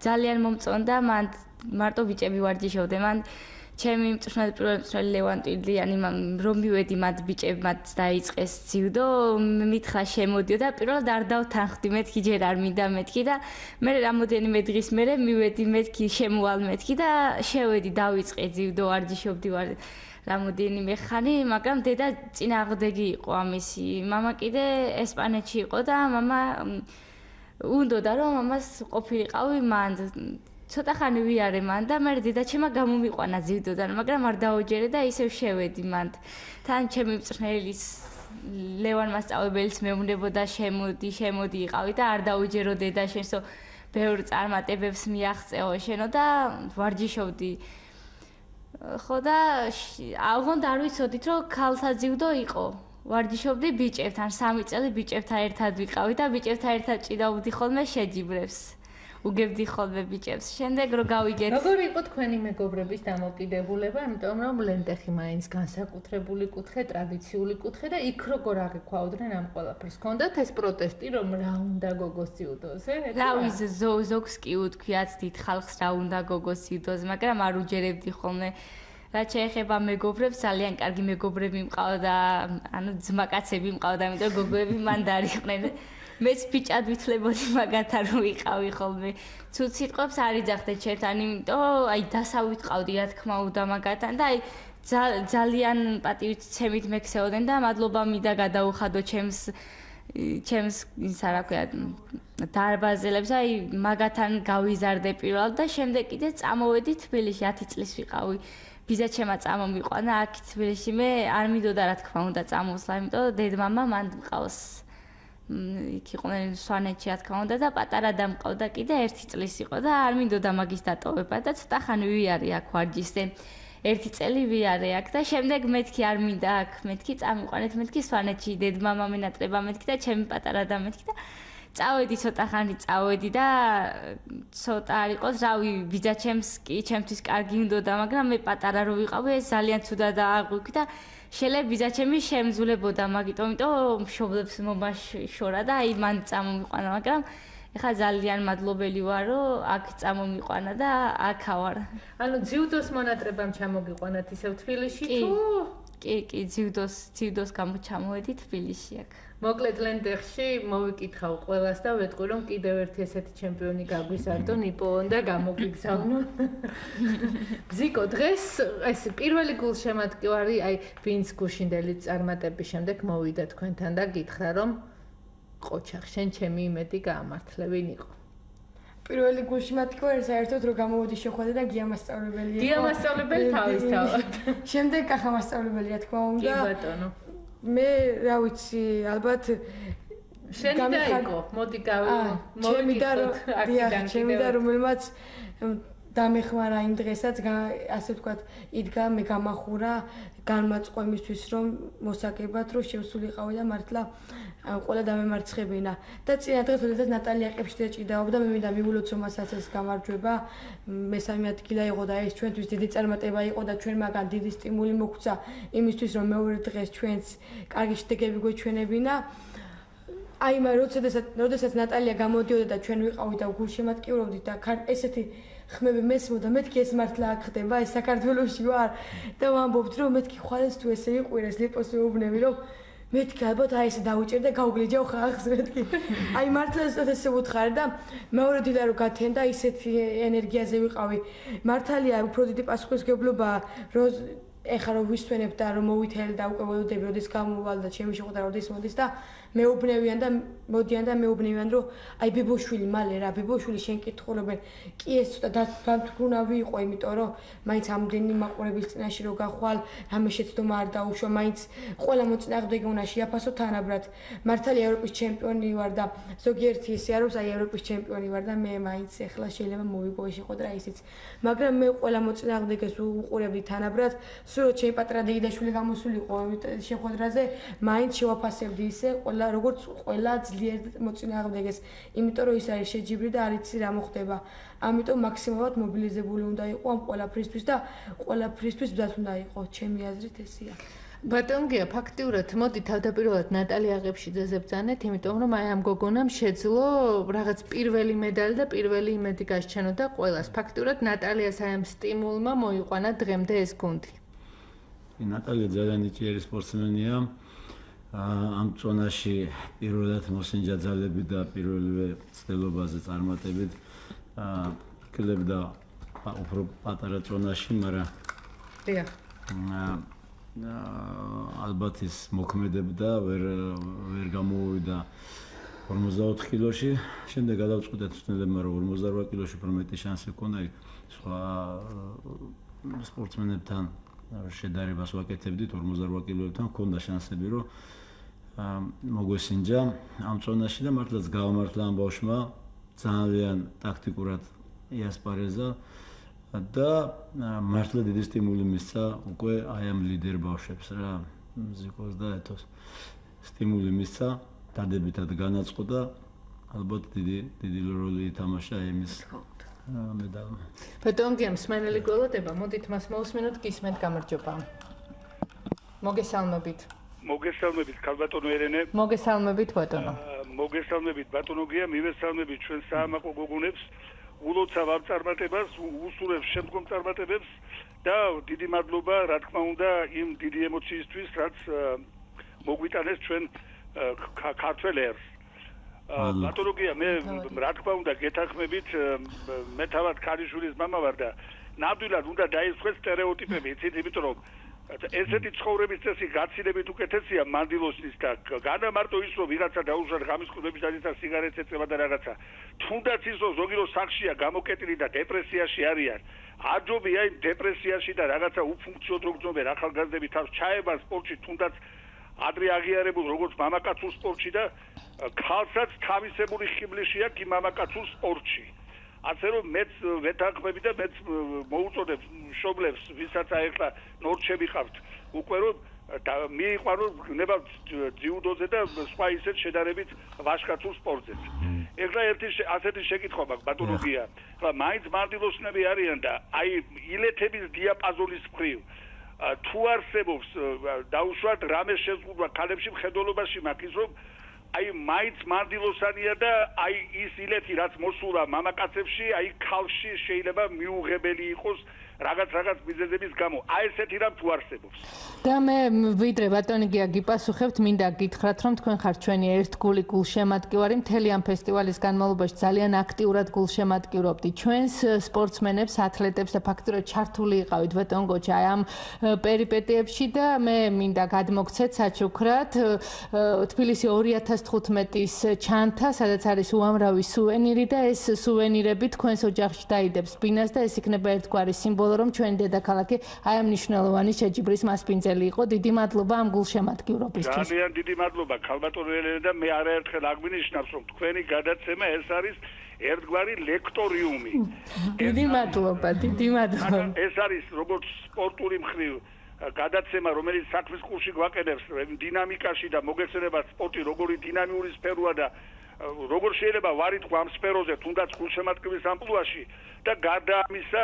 ძალიან მომწონდა, მან მარტო ბიჭები ვარჯიშობდნენ. მან ჩემი პირველი ლევან ტილიანი რომ მივედი მათ ბიჭები მათ დაიწყეს ძიუდო, მითხრა შემოდიო და პირველად არ დავთანხმდი, მეთქი ჯერ არ მინდა მეთქი და მე რამოდენიმე დღის მერე მივედი მეთქი შემოვალ მეთქი და შევედი დავიწყე ძიუდო ვარჯიშობდი ვარ რამოდენიმე ხანი, მაგრამ დედა წინააღმდეგი იყო ამისი. მამა კიდე ესპანეთში იყო და მამა უნდოდა რომ მამას ყოფილიყავი მან ცოტა ხანი ვიარე მან და მე დედაჩემმა გამომიყვანა ძიუდოდან, მაგრამ არ დაუჯერე და ისევ შევედი მან. თან ჩემი მწვრთნელის ლევან მასწავლებელიც მეუბნებოდა შემოდი იყავი და არ დაუჯერო დედა შენსო ბევრ წარმატებებს მიაღწეო შენო და ვარჯიშობდი. ხო და აღონდა არ ვიცოდით რომ ქალთა ძიუდო იყო. ვარჯიშობდი ბიჭებთან, 3 წელი ბიჭებთან ერთად ვიყავი და ბიჭებთან ერთად ჭიდაობდი ხოლმე შეჯიბრებს. უგებდი ხოლმე ბიჭებს. შემდეგ რო გავიგეთ. როგორი იყო თქვენი მეგობრების დამოკიდებულება, იმიტომ რომ ლენტეხი მაინც განსაკუთრებული კუთხე, ტრადიციული კუთხე და იქ როგორ აღიქვაოდნენ ამ ყველაფერს. ჰქონდათ ეს პროტესტი, რომ რა უნდა გოგოს ძიუდოზე? რავი ზოგს კი უთქვიათ დიდ ხალხს რა უნდა გოგოს ძიუდოზე, მაგრამ არ უჯერებდი ხოლმე. რაც შეეხება მეგობრებს, ძალიან კარგი მეგობრები მყავდა, ანუ ძმაკაცები მყავდა, იმიტომ გოგოები მან დაარიყვნენ. მეც ბიჭად ვითვლებოდი მაგათარ რომ ვიყავი ხოლმე. ცუდ სიტყვებს არ იძახდეთ შეერთან, იმიტომ აი დასავით ყავდი რა თქმა უნდა მაგათთან და აი ძალიან პატივცემით მექცეოდნენ და მადლობა მინდა გადაუხადო ჩემს ისა რა ქვია დარბაზელებს აი მაგათთან გავიზარდე პირველად და შემდეგ კიდე წამოვედი თბილისში 10 წლის ვიყავი. ბიძაჩემა წამომიყვანა აქ თბილისში მე არ მინდოდა რა თქმა უნდა წამოსვლა, იმიტომ დედმამა მან მყავს. იქ იყვნენ სვანეთში რა თქმა უნდა და პატარა დამყავდა კიდე 1 წლის იყო და არ მინდოდა მაგის დატოვება და ცოტა ხანი ვიარე აქ ვარჯიშზე. 1 წელი ვიარე აქ და შემდეგ მეთქი არ მინდა აქ, მეთქი წამიყვანეთ, მეთქი სვანეთში დედმამა მენატრება მეთქი და ჩემი პატარა და მეთქი და წავედი ცოტა ხანი წავედი და ცოტა არ იყოს, რავი, ბიძაჩემს კი ჩემთვის კარგი უნდოდა, მაგრამ მე პატარა რო ვიყავი, ეს ძალიან ცუდად აღვიქვი და შეიძლება ბიძაჩემი შემძულებოდა მაგიტომ, იმიტომ მშობლებს მომაშორა და აი მან წამომიყვანა, მაგრამ ეხლა ძალიან მადლობელი ვარ, რომ აქ წამომიყვანა და აქ ავარ. ანუ ძიუდოს მონატრებამ ჩამოგიყვანათ ისევ თბილისში თუ? კი, ძიუდოს გამო ჩამოვედი თბილისში აქ. მოკლედ ლენტეხში მოვიკითხავ ყველას და ვეტყვი რომ კიდევ ერთი ესეთი ჩემპიონი გაგვიზარდო ნიპოონ და გამოგიგზავნო. ბზიკო დღეს ეს პირველი გულშემატკივარი აი ვინც გუშინდელი წარმატების შემდეგ მოვიდა თქვენთან და გითხრა რომ ყოჩახ შენ ჩემი იმედი გაამართლე ვინ იყო? პირველი გულშემატკივარი საერთოდ რო გამოვიდი შეხვედრა და გია მასწავლებელი იყო. გია მასწავლებელი თავისთავად. შემდეგ კახა მასწავლებელი რა თქმა უნდა. კი ბატონო. მე რა ვიცი, ალბათ შენი და იყო, მოდი ჩემი და რომელმაც დამეხმარა იმ დღესაც, ასე ვთქვათ, იდგა მე გამახურა განმაწყო იმისთვის, რომ მოსაგებად რომ შევსულიყავი და მართლა ყველა დამემარცხებინა. და წინა დღეს როდესაც ნატალია ყიფშიძე ჭიდაობდა, მე მინდა მივულოთ მასაც ეს გამარჯვება. მესამე ადგილი იყო და ეს ჩვენთვის დიდი წარმატება იყო და ჩვენ მაგან დიდი სტიმული მოგვცა იმისთვის, რომ მეორე დღეს ჩვენს კარგი შედეგები გვეჩვენებინა. აი მე როდესაც ნატალია გამოდიოდა და ჩვენ ვიყავით და გულშემატკივრობდით და ესეთი ხმები მესმოდა, მეთქი ეს მართლა აქ ხდება, ეს საქართველოში ვარ და ვამბობთ რომ მეთქი ხვალეს თუ ესე იყვირეს ლიპოს მეუბნები რომ მეთქი ალბათ აი ესე დავუჭერ და გავგლიჯავ ხალხს მეთქი. აი მართლა ესე ვუთხარი და მეორე დილა რო გათენდა ისეთი ენერგიაზე ვიყავი. მართალია უფრო დიდი პასუხისმგებლობა რომ ეხლა რომ ვისვენებ და რომ მოვითელი და უკვე ველოდები როდის გამოვალ და ჩემი შეხვედრა როდის მოდის და მეუბნევიან და მოდიან და მეუბნევიან რომ აი ბიბოშვილი მალე რა ბიბოშვილი შენ კითხულობენ კი ეს ცოტა დამთქუნავი იყო იმიტომ რომ მაინც ამდენი მაყურებლის წინაშე რო გახვალ რამე შეცდომა არ დაუშვა მაინც ყველა მოწინააღმდეგე უნდა შეაფასო თანაბრად მართალია ევროპის ჩემპიონი ვარ და ზოგიერთი ისე არის აი ევროპის ჩემპიონი ვარ და მე მაინც ეხლა შეიძლება მოვიგო ეს შეხვედრა ისიც მაგრამ მე ყველა მოწინააღმდეგეს უყურებდი თანაბრად სულ ჩემი პატრა დედაშვილი გამოსულიყო შეხვედრაზე მაინც შევაფასებდი ისე როგორც ყველა ძლიერ მოწინააღმდეგეს, იმიტომ რომ ის არის შეჯიბრი და არ იცი რა მოხდება. ამიტომ მაქსიმალურად მობილიზებული უნდა იყო ამ ყველაფრისთვის და ყველაფრისთვის ბრძად უნდა იყო. ჩემი აზრით ესეა. ბატონგია, ფაქტიურად მოდი თავდაპირველად ნატალია ყიფშიძეზე ბრძანეთ, იმიტომ რომ აი ამ გოგონამ შეძლო რაღაც პირველი მედალი და პირველი იმედი გასჩენოდა ყველას. ფაქტიურად ნატალიას აი ამ სტიმულმა მოიყვანა დღემდე ეს გუნდი. ნატალია ძალიან ნიჭიერი სპორტსმენია. ამ წონაში პირველად მოსინჯა ძალები და პირველივე ცდილობაზე წარმატებით იკლებდა უფრო პატარა წონაში, მაგრამ ალბათ ის მოქმედებდა, ვერ გამოვიდა 54 კილოში. შემდეგ გადავწყვიტე თვითონებმა რომ 48 კილოში უფრო მეტი შანსი ჰქონდა სხვა სპორტსმენებთან შედარებას ვაკეთებდით 48 კილოებთან, ჰქონდა შანსები რომ მოგვესინჯა ამ წონაში და მართლაც გავამართლა ამ ბავშვმა ძალიან ტაქტიკურად იასპარეზა და მართლა დიდი სტიმული მისცა უკვე აი ამ ლიდერ ბავშვებს რა მუსიკოს და ეთოს სტიმული მისცა დადებითად განაწყო და ალბათ დიდი როლი ითამაშა იმის მედალმა. ბატონგია მსმენელი გველოდება, მოდით მას მოусმინოთ გისმენთ გამარჯობა. მოგესალმებით. მოგესალმებით ქალბატონო ერენე. მოგესალმებით ბატონო. მოგესალმებით ბატონოგია, მივესალმებით ჩვენ საამაყო გოგონებს, ულოცავ ამ წარმატებას, უსურვებს შემდგომ წარმატებებს და დიდი მადლობა, რა თქმა უნდა, იმ დიდი ემოციისთვის, რაც მოგვიტანეს ჩვენ ქართველ ერს. ბატონოგია, მე რა თქმა უნდა გეთანხმებით, მე თავად ქალიშვილის მამა ვარ და ნამდვილად უნდა დაისხოს სტერეოტიპები, იცით, იმიტომ რომ ესეთი ცხოვრების წესი გაცილებით უკეთესია მანდილოსის და განა მარტო ის რომ ვიღაცა დაუშვათ ღამის კლუბებში და სიგარეტს ეწევა და რაღაცა თუნდაც ის რომ ზოგი რომ სახშია გამოკეტილი და დეპრესიაში არიან აჯობია იმ დეპრესიაში და რაღაცა უფუნქციოდ რო გძნობენ ახალგაზრდები თავს ჩაება სპორტში თუნდაც ადრე აღიარებულ როგორც მამაკაცურ სპორტში და ქალსაც თავისებური ხიბლიში აქვს იმ მამაკაცურ სპორტში ასე რომ მეც ვეთანხმები და მეც მოუწოდებ მშობლებს ვისაც აეხლა ნორჩები ყავთ უკვე რომ მიიყვანო ნება ძიუდოზე და სხვა ისეთ შედარებით ვაჟკაცურ სპორტზეც ეხლა ასეთი შეკითხვა მაქვს ბატონოგია ეხლა მაინც მანდილოსნები არიან და აი ილეთების დიაპაზონის მხრივ თუ არსებობს დაუშვათ რამე შეზღუდვა ქალებში მხედველობაში მაქვს ის რომ აი მაინც მანდილოსანია და აი ის ილეთი რაც მოსულა მამაკაცებში აი ქალში შეიძლება მიუღებელი იყოს რაღაც მიზეზების გამო აი ესეთი რამ თუ არსებობს და მე ვიდრე ბატონიგია გიპასუხებთ მინდა გითხრათ რომ თქვენ ხართ ჩვენი ერთგული გულშემატკივარი მთელი ამ ფესტივალის განმავლობაში ძალიან აქტიურად გულშემატკივრობდით ჩვენს სპორტსმენებს ათლეტებს და ფაქტურად ჩართული იყავით ბატონ გოჩა აი ამ პერიპეტიებში და მე მინდა გადმოგცეთ საჩუქრად თბილისი 2015-ის ჩანთა სადაც არის უამრავი სუვენირი და ეს სუვენირები თქვენს ოჯახში დაიდებს ბინას და ეს იქნება ერთგვარი სიმბოლო რომ ჩვენი დედაქალაქი აი ამ მნიშვნელოვანი შეჯიბრის მასპინძელი იყო. დიდი მადლობა ამ გულშემატკივრობისთვის. ძალიან დიდი მადლობა ქალბატონო ელენე და მე არაერთხელ აგვინიშნავს რომ თქვენი გადაცემა ეს არის ერთგვარი ლექტორიუმი. დიდი მადლობა. ეს არის როგორც სპორტული მხრივ გადაცემა რომელიც საქმის კურსში გვაყენებს დინამიკაში და მოგეცემა სპორტი როგორი დინამიური სფეროა და როგორ შეიძლება ვარიტყვი ამ სფეროზე თუნდაც გულშემატკივრის ამპლუაში და გარდა ამისა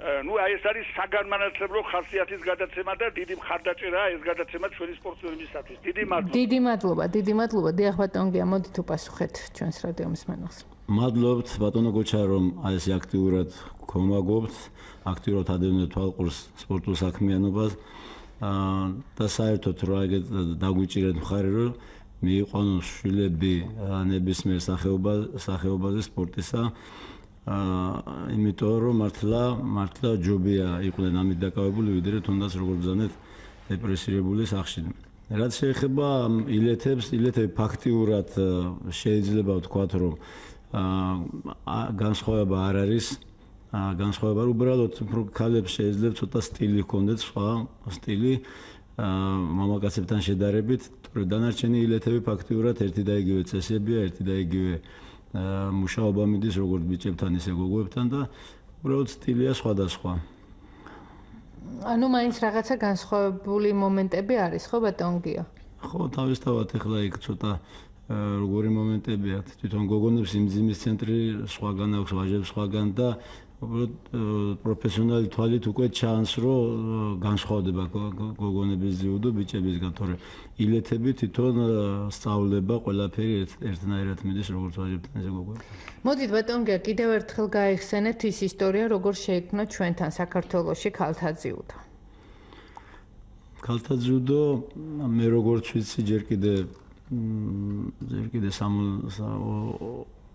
ну აი ეს არის საგანმანათლებლო ხასიათის გადაცემა და დიდი მხარდაჭერაა ეს გადაცემა ჩვენი სპორტსმენებისათვის. დიდი მადლობა. დიდი მადლობა. დიახ ბატონგია, მოდით უპასუხეთ ჩვენს რადიო მსმენელს. მადლობთ ბატონო გოჩა რომ აი ეს აქტიურად გქომაგობთ, აქტიურად ადევნებთ თვალყურს სპორტულ საქმიანობას და საერთოდ რა ეგეთ დაგვიჭირეთ მხარი რომ მიიყვანოს შვილები ნებისმიერ სახეობაზე სპორტისა იმიტომ რომ მართლა ჯობია იყვნენ ამით დაკავებული ვიდრე თუნდაც როგორ ბრძანეთ დეპრესირებული სახში. რაც შეეხება ილეთები ფაქტიურად შეიძლება ვთქვათ რომ განსხვავება არ არის განსხვავება უბრალოდ ქალებს შეიძლება ცოტა სტილი ჰქონდეთ სხვა სტილი მამაკაცებთან შედარებით დანარჩენი ილეთები ფაქტიურად ერთი და იგივე წესებია ერთი და იგივე მუშაობა მიდის როგორც ბიჭებთან ისე გოგოებთან და უბრალოდ სტილია სხვადასხვა. ანუ მაინც რაღაცა განსხვავებული მომენტები არის ხო ბატონგია? ხო, თავისთავად ეხლა იქ ცოტა როგორი მომენტებია თვითონ გოგონებს იმძიმის ცენტრი სხვაგან აქვს ვაჟებს სხვაგან და უბრალოდ პროფესიონალი თვალით უკვე ჩანს რომ განსხვავდება გოგონების ძიუდო ბიჭებისგან თორე ილეთები თვითონ სწავლება ყველაფერი ერთნაირად მიდის როგორც ვაჟებთან ისე გოგოებთან. მოდით ბატონგია კიდევ ერთხელ გაიხსენეთ ის ისტორია როგორ შეიქმნა ჩვენთან საქართველოში ქალთა ძიუდო. ქალთა ძიუდო მე როგორც ვიცი ჯერ კიდე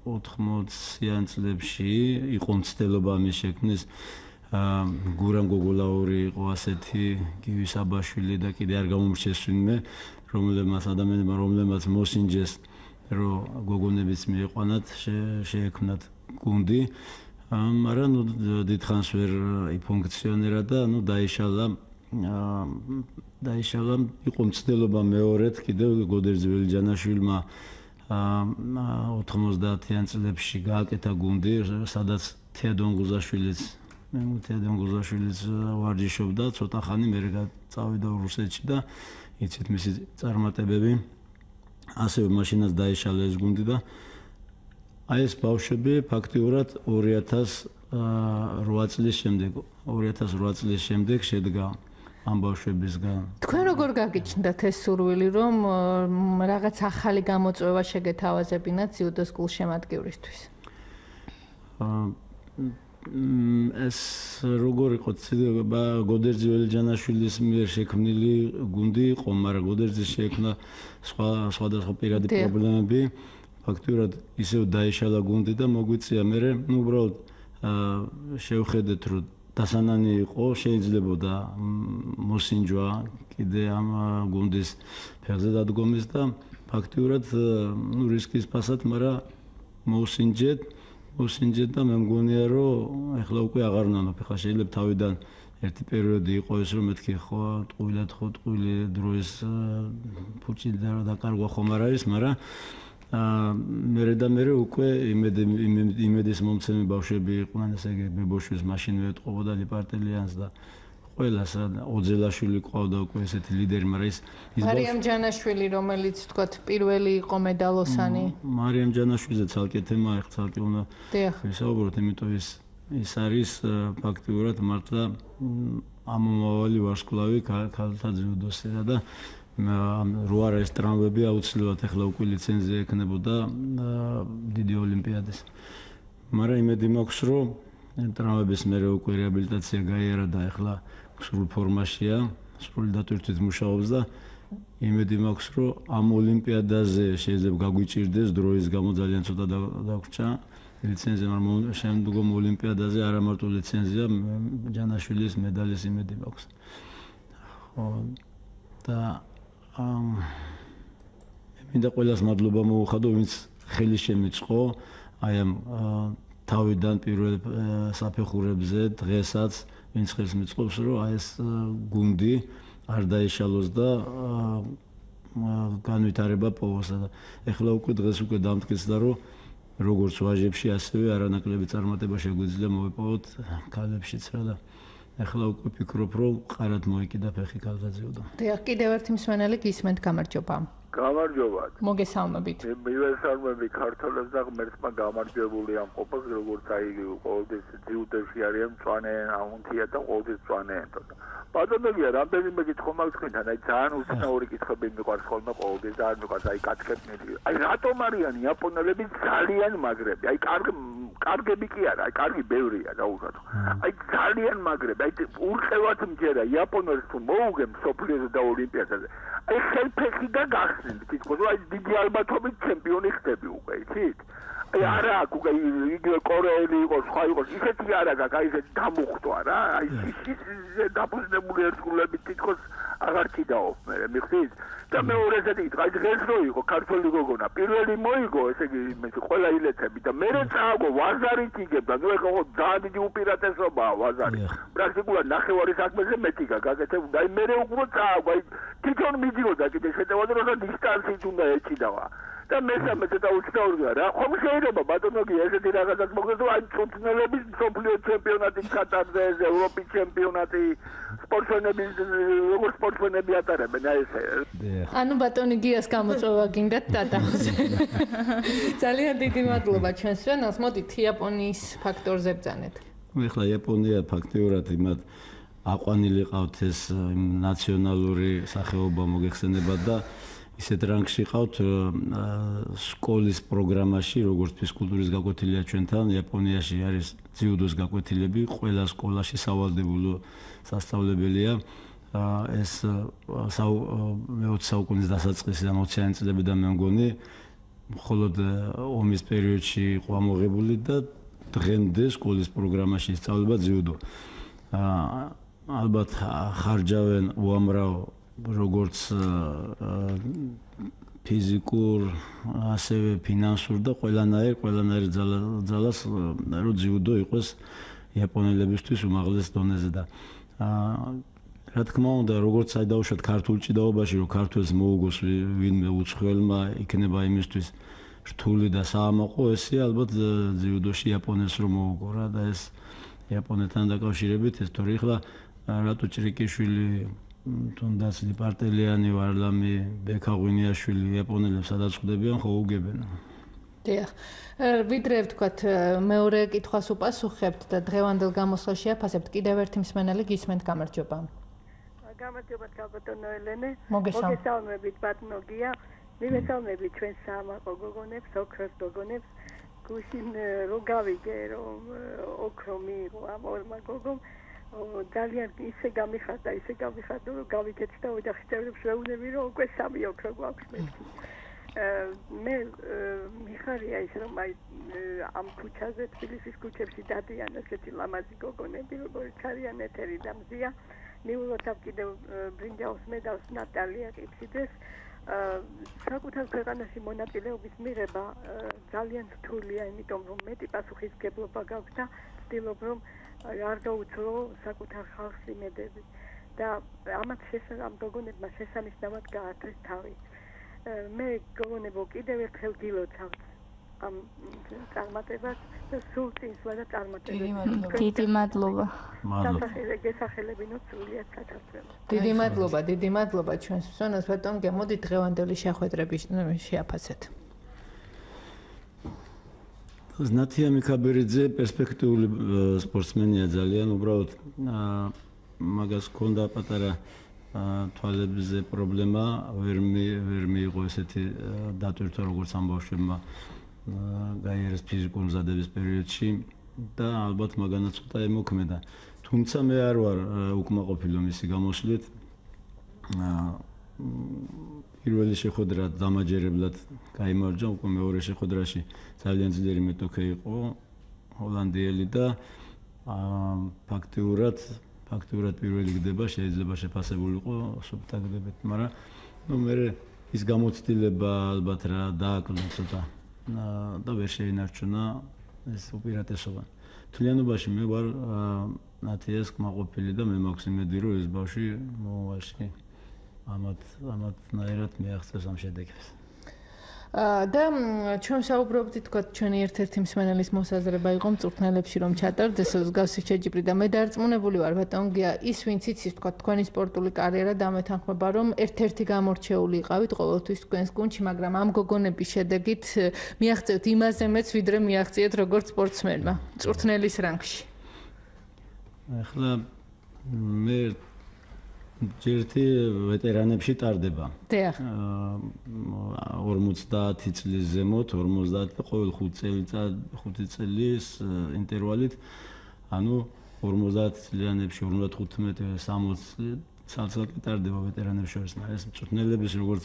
80-იან წლებში იყო მცდელობა ამის შექმნის გურამ გოგოლაური იყო ასეთი გივის აბაშვილი და კიდე არ გამომრჩეს ვინმე რომელმაც მოსინჯეს რომ გოგონებიც მიიყვანათ შეექმნათ გუნდი მაგრამ დიდხანს ვერ იფუნქციონერა და დაიშალა დაიშალა, იყო მცდელობა მეორედ კიდევ გოდერძი ველიჯანაშვილმა 90-იან წლებში გააკეთა გუნდი, სადაც თეოდორ გუზაშვილიც ვარჯიშობდა ცოტა ხანი, მერე წავიდა რუსეთში და იცით მისი წარმატებები. ასევე მაშინაც დაიშალა ეს გუნდი და აი ეს ბავშვები ფაქტიურად 2008 წლის შემდეგ შედგა ამ ბავშვებისგან. თქვენ როგორ გაგიჩნდათ ეს სურვილი, რომ რაღაც ახალი გამოწვევა შეგეთავაზებინათ ძიუდოს გულშემატკივრისთვის? ეს როგორ იყო გოდერძი ველიჯანაშვილის მიერ შექმნილი გუნდი იყო, მაგრამ გოდერძის შექმნა სხვადასხვა პირადი პრობლემები. ფაქტიურად ისევ დაიშალა გუნდი და მოგვიწია მერე, უბრალოდ შევხედეთ, რომ დასანანი იყო, შეიძლებოდა მოსინჯვა კიდე ამ გუნდის ფეხზე დადგომის და ფაქტიურად რისკის ფასად, მაგრამ მოსინჯეთ და მე მგონია, რომ ეხლა უკვე აღარ ვნამებ. ეხლა შეიძლება თავიდან ერთი პერიოდი იყო ეს, რომ მეთქი ხო ტყუილი დროის ფუჭი დაკარგვა ხომ არ არის, მაგრამ მერე უკვე იმედის მომცემი ბავშვები იყვნენ, ესე იგი ბებოშვილს მაშინვე ეთყობოდა ლიპარტელიანს და ყველას ოძელაშვილი ყავდა უკვე ესეთი ლიდერი, მაგრამ ის მარიამ ჯანაშვილი, რომელიც თქვათ პირველი იყო მედალოსანი. მარიამ ჯანაშვილზე ცალკე თემა, ეხლა ცალკე უნდა ვისაუბროთ, იმიტომ ის არის ფაქტიურად მართლა ამომავალი ვარსკვლავი ქალთა ძიუდოსისა და რო არა ეს ტრამვები აუცილებლად ეხლა უკვე ლიცენზია ექნებოდა დიდი ოლიმპიადის. მაგრამ იმედი მაქვს, რომ ტრამვების მერე უკვე რეაბილიტაცია გაიარა და ეხლა სრულ ფორმაშია, სრული დატვირთვით მუშაობს და იმედი მაქვს, რომ ამ ოლიმპიადაზე შეიძლება გაგვიჭირდეს დროის გამო ძალიან ცოტა დაგვრჩა ლიცენზია, მაგრამ შემდგომ ოლიმპიადაზე არა მარტო ლიცენზია, ჯანაშვილის მედალის იმედი მაქვს. და მინდა ყველას მადლობა მოუხადო, ვინც ხელი შემიწყო აი ამ თავიდან პირველ საფეხურებზე დღესაც, ვინც ხელს მიწყობს, რომ აი ეს გუნდი არ დაიშალოს და განვითარება პოვოს. ეხლა უკვე დღეს უკვე დამტკიცდა, რომ როგორც ვაჟებში, ასევე არანაკლები წარმატება შეგვიძლია მოვიპოვოთ ქალებშიც რა და ეხლა უკვე ვფიქრობ, რომ ყარად მოიკიდა ფეხი ქალთა ძიუდომ. დიახ, კიდევ ერთი მსმენელი გისმენთ, გამარჯობა. გამარჯობა. მოგესალმებით. მივესალმები ქართველებს და ღმერთმა გამარჯვებული ამ ყოფას, როგორც აი ყოველთვის ძიუდოში არიან მწვანე აუნთია და ყოველთვის მწვანეენ. ბატონებია, რამდენიმე კითხვა მაქვს თქვენთან, აი ძალიან უცნაური კითხვები მიყვარს ხოლმე ყოველთვის და არ მიყვარს აი კაცკეთნილი. აი რატომ არიან იაპონელები ძალიან მაგრები? აი კარგები კი არა, აი კარგი ბევრია დაუშვათ. აი ძალიან მაგრები, აი ურყევად მჯერა იაპონელს თუ მოუგემ სოფლიოზე და ოლიმპიადაზე. აი ხელფეხი და გახსნით, თითქოს აი დიდი ალბათობით ჩემპიონი ხდები უკვე, იცით? აი არა აქვს უკვე იგივე კორეელი იყოს, სხვა იყოს, ისეთი არა გაქვს, აი ესეთი დამუხტვა რა, აი ისე დაფუძნებული ერთგულებით თითქოს აღარ ჭიდაობს მე, მიხდით? და მეორე ესეთი კითხვა, აი დღეს რო იყო ქართველი გოგონა, პირველი მოიგო, ესე იგი ყველა ილეცები და მე წააგო ვაზარით იგებდა, ნუ ეხლა ძალიან დიდი უპირატესობაა ვაზარი. პრაქტიკულად ნახევარი საქმეზე მეტი გაგაკეთებდა, აი მე უკვე წააგო, აი თვითონ მიდიოდა კიდე შეტევაზე, რომ დისტანსით უნდა ეჭიდავა. და მესამე ცოტა უცნაურია რა. ხომ შეიძლება ბატონოგი ესეთი რაღაცას მოგდეს, რომ აი წუთნელების მსოფლიო ჩემპიონატი კატარზე, ევროპის ჩემპიონატი, სპორტსმენების როგორ სპორტსმენები ატარებენ აი ესე. ანუ ბატონი გიას გამოწვევა გინდათ დადახოს. ძალიან დიდი მადლობა ჩვენს სვენელს. მოდით იაპონიის ფაქტორზე ბძანეთ. ეხლა იაპონია ფაქტიურად იმათ აყვანილი ყავთ ეს ნაციონალური სახეობა მოგეხსენება და ისეთ რანგში ყავთ სკოლის პროგრამაში, როგორც ფიზკულტურის გაკვეთილია ჩვენთან, იაპონიაში არის ძიუდოს გაკვეთილები, ყველა სკოლაში სავალდებულო სასწავლებელია. ეს მე-20 საუკუნის დასაწყისიდან 20-იანი წლებიდან მე მგონი, მხოლოდ ომის პერიოდში იყო ამოღებული და დღემდე სკოლის პროგრამაში ისწავლება ძიუდო. ალბათ ხარჯავენ უამრავ როგორც ფიზიკურ, ასევე ფინანსურ და ყველანაირ ძალას რომ ძიუდო იყოს იაპონელებისთვის უმაღლეს დონეზე და რა თქმა უნდა, როგორც აი დავუშვათ ქართულ ჭიდაობაში, რომ ქართველს მოუგოს ვინმე უცხოელმა, იქნება იმისთვის რთული და საამაყო, ესე ალბათ ძიუდოში იაპონელს რომ მოუგო რა და ეს იაპონეთთან დაკავშირებით ეს თორე ახლა რატო ჭრიკიშვილი თუნდაც ლიპარტელიანი ვარლამი ბექაღვინიაშვილი იაპონელებს სადაც ხვდებიან ხო უგებენ. დიახ. ვიდრე ვთქვათ მეორე კითხვას უპასუხებთ და დღევანდელ გამოსვლაში აფასებთ კიდევ ერთი მსმენელი გისმენთ გამარჯობა. გამარჯობა ქალბატონო ელენე. მოგესალმებით ბატონო გია. მივესალმებით ჩვენ საამაყო გოგონებს, ოქროს გოგონებს. გუშინ რო გავიგე რომ ოქრო მიიღო ამ ორმა გოგომ ძალიან ისე გამიხარდა რომ გავიგეთ და ოჯახის წევრებს ვეუბნები რომ უკვე 3 ოქრო გვაქვს მეთქი. მე მიხარია ის რომ აი ამ ქუჩაზე თბილისის ქუჩებში დადიან ესეთი ლამაზი გოგონები როგორც არიან ეთერი და მზია მიულოთავ კიდევ ბრინჯაოს მედალს ნატალია ყიფშიძეს საკუთარ ქვეყანაში მონაწილეობის მიღება ძალიან რთულია იმიტომ რომ მეტი პასუხისმგებლობა გაქვს და ვცდილობ რომ არ გაუცვლო საკუთარ ხალხს იმედები და ამათ ამ გოგონებმა შესანიშნავად გაართვეს თავი. მე გოგონებო კიდევ ერთხელ გილოცავთ ამ წარმატებას და სულ წინსვლა და წარმატებას. დიდი მადლობა. გესახელებინოთ სრულიად საქართველოს. დიდი მადლობა ჩვენს მსმენელს ბატონ გემოდით დღევანდელი შეხვედრების შეაფასეთ. ნათია მიქაბერიძე პერსპექტიული სპორტსმენია ძალიან უბრალოდ მაგას ჰქონდა პატარა თვალებზე პრობლემა ვერ მიიღო ესეთი დატვირთვა როგორც ამ ბავშვებმა გაიარეს ფიზიკურ მზადების პერიოდში და ალბათ მაგანაც ცოტა ემოქმედა თუმცა მე არ ვარ უკმაყოფილო მისი გამოსვლით პირველი შეხვედრა დამაჯერებლად გაიმარჯვა უკვე მეორე შეხვედრაში ძალიან ძლიერი მეტოქე იყო ჰოლანდიელი და ფაქტიურად პირველი გდება შეიძლება შეფასებულიყო სუბტაგდებით, მაგრამ ნუ მე ის გამოცდილება ალბათ რა დააკლდა ცოტა და ვერ შეინარჩუნა ეს უპირატესობა. თლიანობაში მე ვარ ნათიას კმაყოფილი და მე მაქვს იმედი რომ ეს ბავშვი მომავალში ამათნაირად მიაღწევს ამ შედეგებს. და ჩვენ საუბრობთ თქვათ ჩვენი ერთ-ერთი მსმენელის მოსაზრება იყო მწვრთნელებში რომ ჩატარდეს მსგავსი შეჯიბრი და მე დარწმუნებული ვარ ბატონ გია ის ვინც იცის თქვათ თქვენი სპორტული კარიერა დამეთანხმება რომ ერთ-ერთი გამორჩეული იყავით ყოველთვის თქვენს გუნდში მაგრამ ამ გოგონების შედეგით მიაღწევთ იმაზე მეც ვიდრე მიაღწიეთ როგორც სპორტსმენმა მწვრთნელის რანგში. ახლა მე ჯერთი ვეტერანებში ტარდება. დიახ. 50 წლის ზემოთ, 50 ყოველ 5 წლის ინტერვალით, ანუ 50 წლიანებში 55-60 წელს ტარდება ვეტერანებს შორის. ეს მწვრთნელების როგორც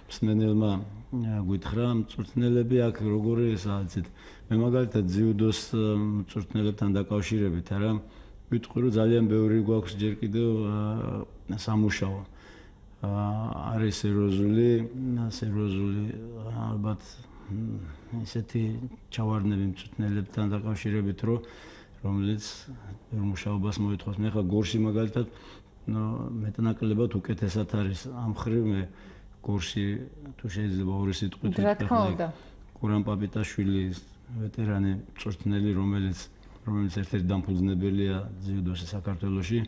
მსმენელმა გითხრა, მწვრთნელები აქ როგორი ესაა, მე მაგალითად ძიუდოს მწვრთნელებთან დაკავშირებით, არა ვიტყვი რომ ძალიან ბევრი გვაქვს ჯერ კიდევ სამუშაო. არის სერიოზული ალბათ ისეთი ჩავარდნები მწვრთნელებთან დაკავშირებით, რომელიც მუშაობას მოითხოვს. მე ხა გორში მაგალითად მეტნაკლებად უკეთესად არის ამ ხრივ მე გორში თუ შეიძლება ორი სიტყვით ვიტყვი. გურამ პაპიტაშვილი ვეტერანი მწვრთნელი რომელიც ერთ-ერთი დამფუძნებელია ძიუდოში საქართველოში.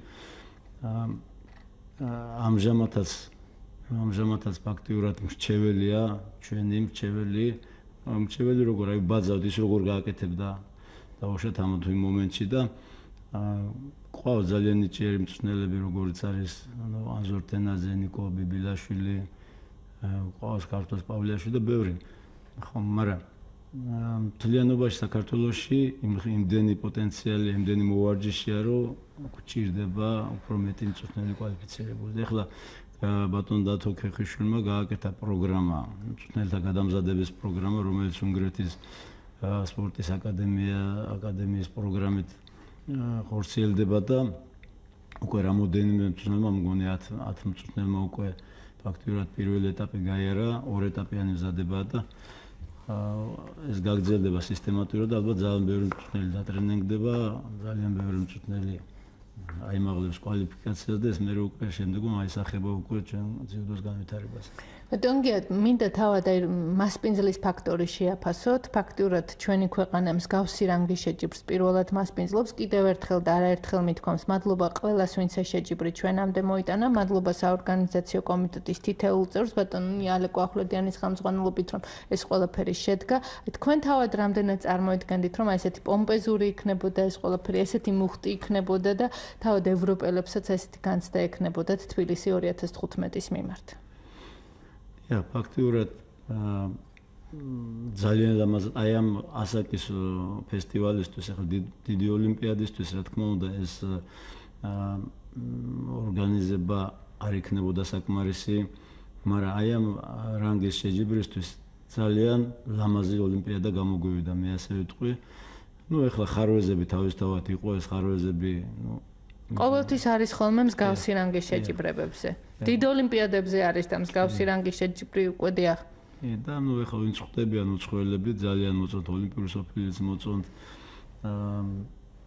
ამჟამადაც ფაქტიურად მრჩეველია ჩვენი მრჩეველი როგორ აი ბაძავთ ის როგორ გააკეთებდა დაუშვათ ამ თუ მომენტში და ყავს ძალიან ნიჭიერი მწვრთნელები როგორც არის ანზორ თენაძე, ნიკო ბიბილაშვილი, ყავს ქართოს პავლეაშვილი და ბევრი. ხო, მაგრამ მთლიანობაში საქართველოში იმდენი პოტენციალი, იმდენი მოვარჯიშია, რომ გვჭირდება უფრო მეტი მწვრთნელი კვალიფიცირებული. ეხლა ბატონ დათო ქეხიშვილმა გააკეთა პროგრამა, მწვრთნელთა გადამზადების პროგრამა, რომელიც უნგრეთის სპორტის აკადემიის პროგრამით ხორციელდება და უკვე რამოდენიმე მწვრთნელმა მგონი 10 მწვრთნელმა უკვე ფაქტიურად პირველი ეტაპი გაიარა, ორი ეტაპიანი მზადება და ეს გაგრძელდება სისტემატურად, ალბათ ძალიან ბევრი მწვრთნელი დატრენინგდება, ძალიან ბევრი მწვრთნელი აიმაღლებს კვალიფიკაციას და ეს მე უკვე შემდგომ აისახება უკვე ჩვენ ძიუდოს განვითარებას. ბატონგია, მინდა თავად აი მასპინძლის ფაქტორი შეაფასოთ. ფაქტურად ჩვენი ქვეყანა მსგავსი რანგის შეჯიბრს პირველად მასპინძლობს. კიდევ ერთხელ და არაერთხელ მithkoms მადლობა ყველას, ვინც ეს შეჯიბრი ჩვენამდე მოიტანა. მადლობა საორგანიზაციო კომიტეტის თითოეულ წევრს, ბატონ ალეკო ახვლედიანის ხელმძღვანელობით, რომ ეს ყველაფერი შედგა. თქვენ თავად რამდენად წარმოიდგენდით, რომ აი ესეთი პომპეზური იქნებოდა ეს ყველაფერი, ესეთი მუხტი იქნებოდა და თავად ევროპელებსაც ესეთი განცდა ექნებოდათ თბილისი 2015-ის მიმართ? ფაქტიურად ძალიან ლამაზად აი ამ ასაკის ფესტივალისთვის, ახლა დიდი ოლიმპიადისთვის, რა თქმა უნდა, ეს ორგანიზება არ იქნებოდა საკმარისი, მაგრამ აი ამ რანგის შეჯიბრისთვის ძალიან ლამაზი ოლიმპიადა გამოგვივიდა, მე ასე ვიტყვი. ეხლა ხარვეზები თავისთავად იყო, ეს ხარვეზები, ყოველთვის არის ხოლმე მსგავსი რანგის შეჯიბრებებზე. დიდ ოლიმპიადებზე არის და მსგავსი რანგის შეჯიბრი უკვე დიახ. და ეხლა ვინც ხვდებიან უცხოელები, ძალიან მოწონთ ოლიმპიური სოფლიოც მოწონთ.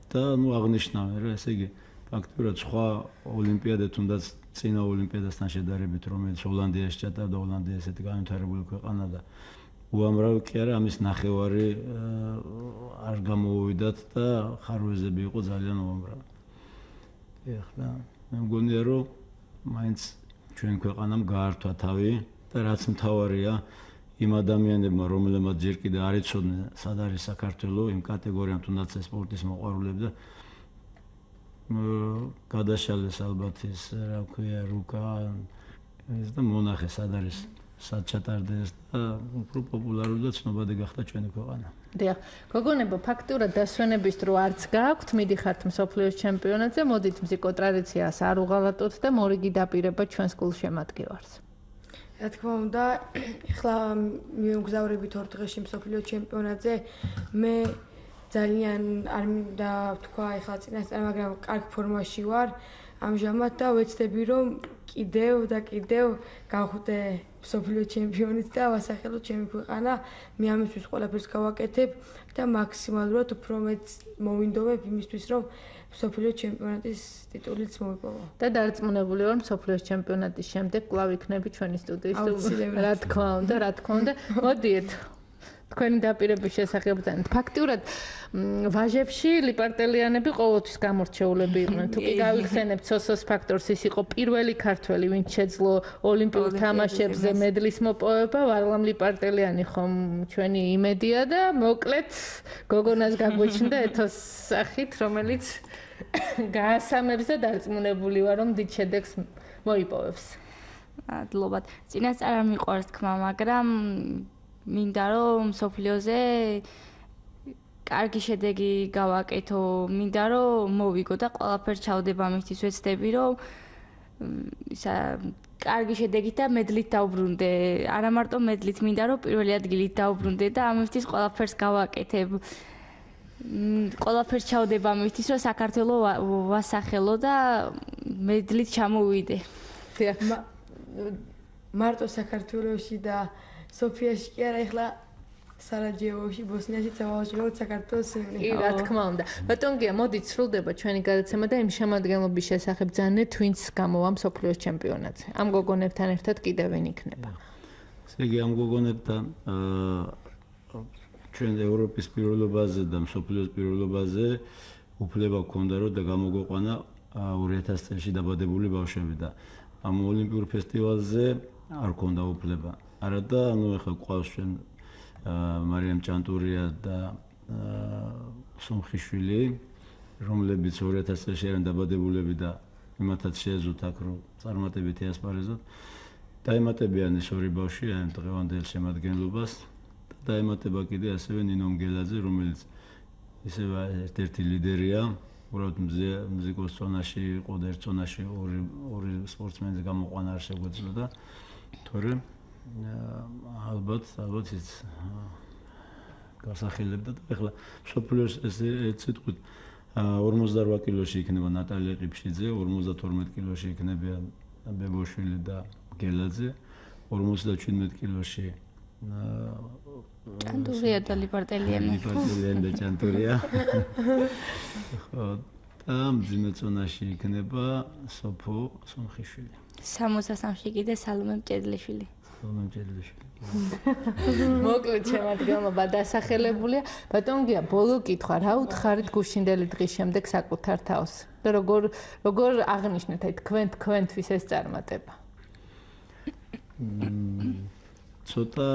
და აღნიშნავენ რა, ესე იგი, ფაქტურად სხვა ოლიმპიადა თუნდაც წინა ოლიმპიადასთან შედარებით, რომელიც ჰოლანდიაში ჩატარდა, ჰოლანდია ესეთი განვითარებული ქვეყანა და უამრავი კი არა, ამის ნახევარი არ გამოვიდათ და ხარვეზები იყო ძალიან უამრავი. ეხლა მე მგონია რომ მაინც ჩვენ ქვეყანამ გაართვა თავი და რაც მთავარია იმ ადამიანებმა რომლებმაც ჯერ კიდევ არ იცოდნენ სად არის საქართველო იმ კატეგორიამ თუნდაც სპორტის მოყვარულები და გადაშალეს ალბათ ის რა ქვია რუკა ეს და მონახე სად არის სად ჩატარდეს და უფრო პოპულარული და ცნობადი გახდა ჩვენი ქვეყანა. დიახ, გოგონებო, ფაქტურად დასვენების დრო არც გააქვთ, მიდიხართ მსოფლიოს ჩემპიონატზე, მოდით მზიკო ტრადიციას არ უღალატოთ და მორიგი დაპირება ჩვენს გულშემატკივარს. რა თქმა უნდა, ეხლა მივგზავრებით 2 დღეში მსოფლიოს ჩემპიონატზე, მე ძალიან არ მინდა თქვა ეხლა წინასწარ, მაგრამ კარგ ფორმაში ვარ. ამჟამად და ვეცდები რომ კიდევ და კიდევ გავხდე მსოფლიო ჩემპიონით და ვასახელო ჩემი ქვეყანა. მე ამისთვის ყველაფერს გავაკეთებ და მაქსიმალურად უფრო მეც მოვინდომებ იმისთვის რომ მსოფლიო ჩემპიონატის ტიტულიც მოვიპოვო. და დარწმუნებული ვარ მსოფლიოს ჩემპიონატის შემდეგ კვლავ იქნები ჩვენი სტუდიის რა თქმა უნდა. მოდიეთ თქვენი დაპირების შესახებ ძალიან. ფაქტურად ვაჟებში ლიპარტელიანები ყოველთვის გამორჩეულები იყვნენ. თუ კი გავიხსენებთ სოსოს ფაქტორს, ის იყო პირველი ქართველი, ვინც შეძლო ოლიმპიურ თამაშებზე მედლის მოპოვება, ვარლამ ლიპარტელიანი ხომ ჩვენი იმედია და მოკლედ გოგონას გაგვეჩნდა ეთოს სახით, რომელიც გაასამებს და დარწმუნებული ვარ, რომ დიდ შედეგს მოიპოვებს. მადლობად. წინასწარ არ მიყვარს თქმა, მაგრამ მინდა რომ სოფლიოზე კარგი შედეგი გავაკეთო, მინდა რომ მოვიგო და ყველაფერს ჩავდება მისთვის ვეცდები რომ ისა კარგი შედეგით და მედლით დავბრუნდე. არა მარტო მედლით, მინდა რომ პირველი ადგილით დავბრუნდე და ამისთვის ყველაფერს გავაკეთებ. ყველაფერს ჩავდება მისთვის რომ საქართველო ვასახელო და მედლით ჩამოვიდე. მარტო საქართველოში და სოფიაში კი არა, ეხლა სარაჯეოში, ბოსნიაში წავაშვილოთ საქართველოს სიმნი. კი, რა თქმა უნდა. ბატონგია, მოდით სრულდება ჩვენი გადაცემა და იმ შემადგენლობის შესახებ ძანეთ, ვინც გამოვა მსოფლიოს ჩემპიონატზე. ამ გოგონებთან ერთად კიდევ ვინ იქნება? ესე იგი, ამ გოგონებთან ჩვენ ევროპის პირველობაზე და მსოფლიოს პირველობაზე უფლება გქონდა რომ და გამოგვეყვანა 2000 წელში დაბადებული ბავშვები და ამ ოლიმპიურ ფესტივალზე არ გქონდა უფლება. არა და ეხლა ყავს ჩვენ მარიამ ჭანტურია და სომხიშვილი, რომლებიც 2000 წელში არიან დაბადებულები და იმათაც შეეძლოთ აქ რომ წარმატებითი ასპარეზოთ. დაემატებიან ეს ორი ბავშვი ამ დღევანდელ შემადგენლობას და დაემატება კიდე ასევე ნინო მგელაძე, რომელიც ისევე ერთ-ერთი ლიდერია. უბრალოდ მზიკოს ზონაში იყო და ერთ ზონაში ორი სპორტსმენი გამოყვანა არ შეგვეძლო და თორემ ალბათ ის გასახელებდა და ეხლა სოფლიოს ეს სიტყვით 58 კილოში იქნება ნატალია ყიფშიძე, 52 კილოში იქნებიან ბებოშვილი და გელაძე, 57 კილოში ჭანტურია და ლიპარტელიანი. ლიპარტელიანი და ჭანტურია. და მძიმე წონაში იქნება სოფო სომხიშვილი. 63-ში კიდე სალომე მჭედლიშვილი. მოკლედ შემადგენლობა დასახელებულია. ბატონ გია, ბოლო კითხვა, რა უთხარით გუშინდელი დღის შემდეგ საკუთარ თავს? და როგორ აღნიშნეთ აი თქვენთვის ეს წარმატება? ცოტა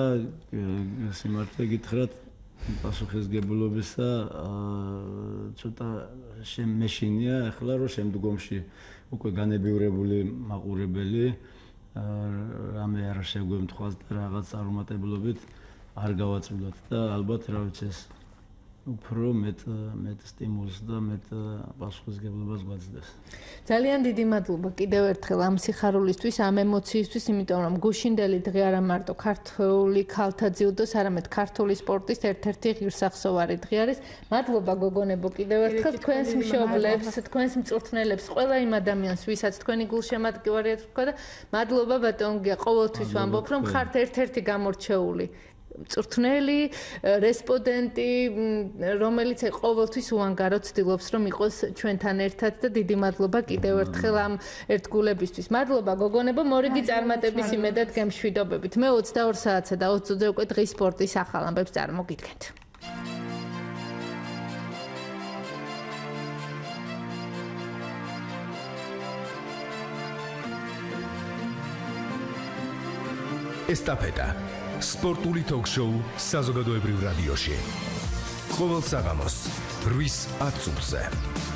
სიმართლე გითხრათ, პასუხისგებლობისა ცოტა შემეშინია, ახლა რომ შემდგომში უკვე განებივრებული მაყურებელი რამე არ შეგვემთხვას და რაღაც წარუმატებლობით არ გავაწვდოთ და ალბათ რა ვიცი ეს უფრო მეტ სტიმულს და მეტ პასუხისგებლობას გვაძლევს. ძალიან დიდი მადლობა კიდევ ერთხელ ამ სიხარულისთვის, ამ ემოციისთვის, იმიტომ რომ გუშინდელი დღე არა მარტო ქართული ქალთა ძიუდოს, არამედ ქართული სპორტის ერთ-ერთი ღირსახსოვარი დღე არის. მადლობა გოგონებო კიდევ ერთხელ თქვენს მშობლებს, თქვენს მწვრთნელებს, ყველა იმ ადამიანს, ვისაც თქვენი გულშემატკივარი ეთქვა და მადლობა ბატონ გია, ყოველთვის ვამბობ, რომ ხართ ერთ-ერთი გამორჩეული მწვრთნელი, რესპონდენტი, რომელიც ყოველთვის უანგარო ცდილობს, რომ იყოს ჩვენთან ერთად და დიდი მადლობა კიდევ ერთხელ ამ ერთგულებისთვის. მადლობა გოგონებო, მორიგი წარმატების იმედად გემშვიდობებით. მე 22 საათსა და 20 წუთზე უკვე დღის სპორტის ახალ ამბებს წარმოგიდგენთ. ესტაფეტა სპორტული ток-შოუ საზოგადოებრივ რადიოში. ყოველ საღამოს 8:10-ზე.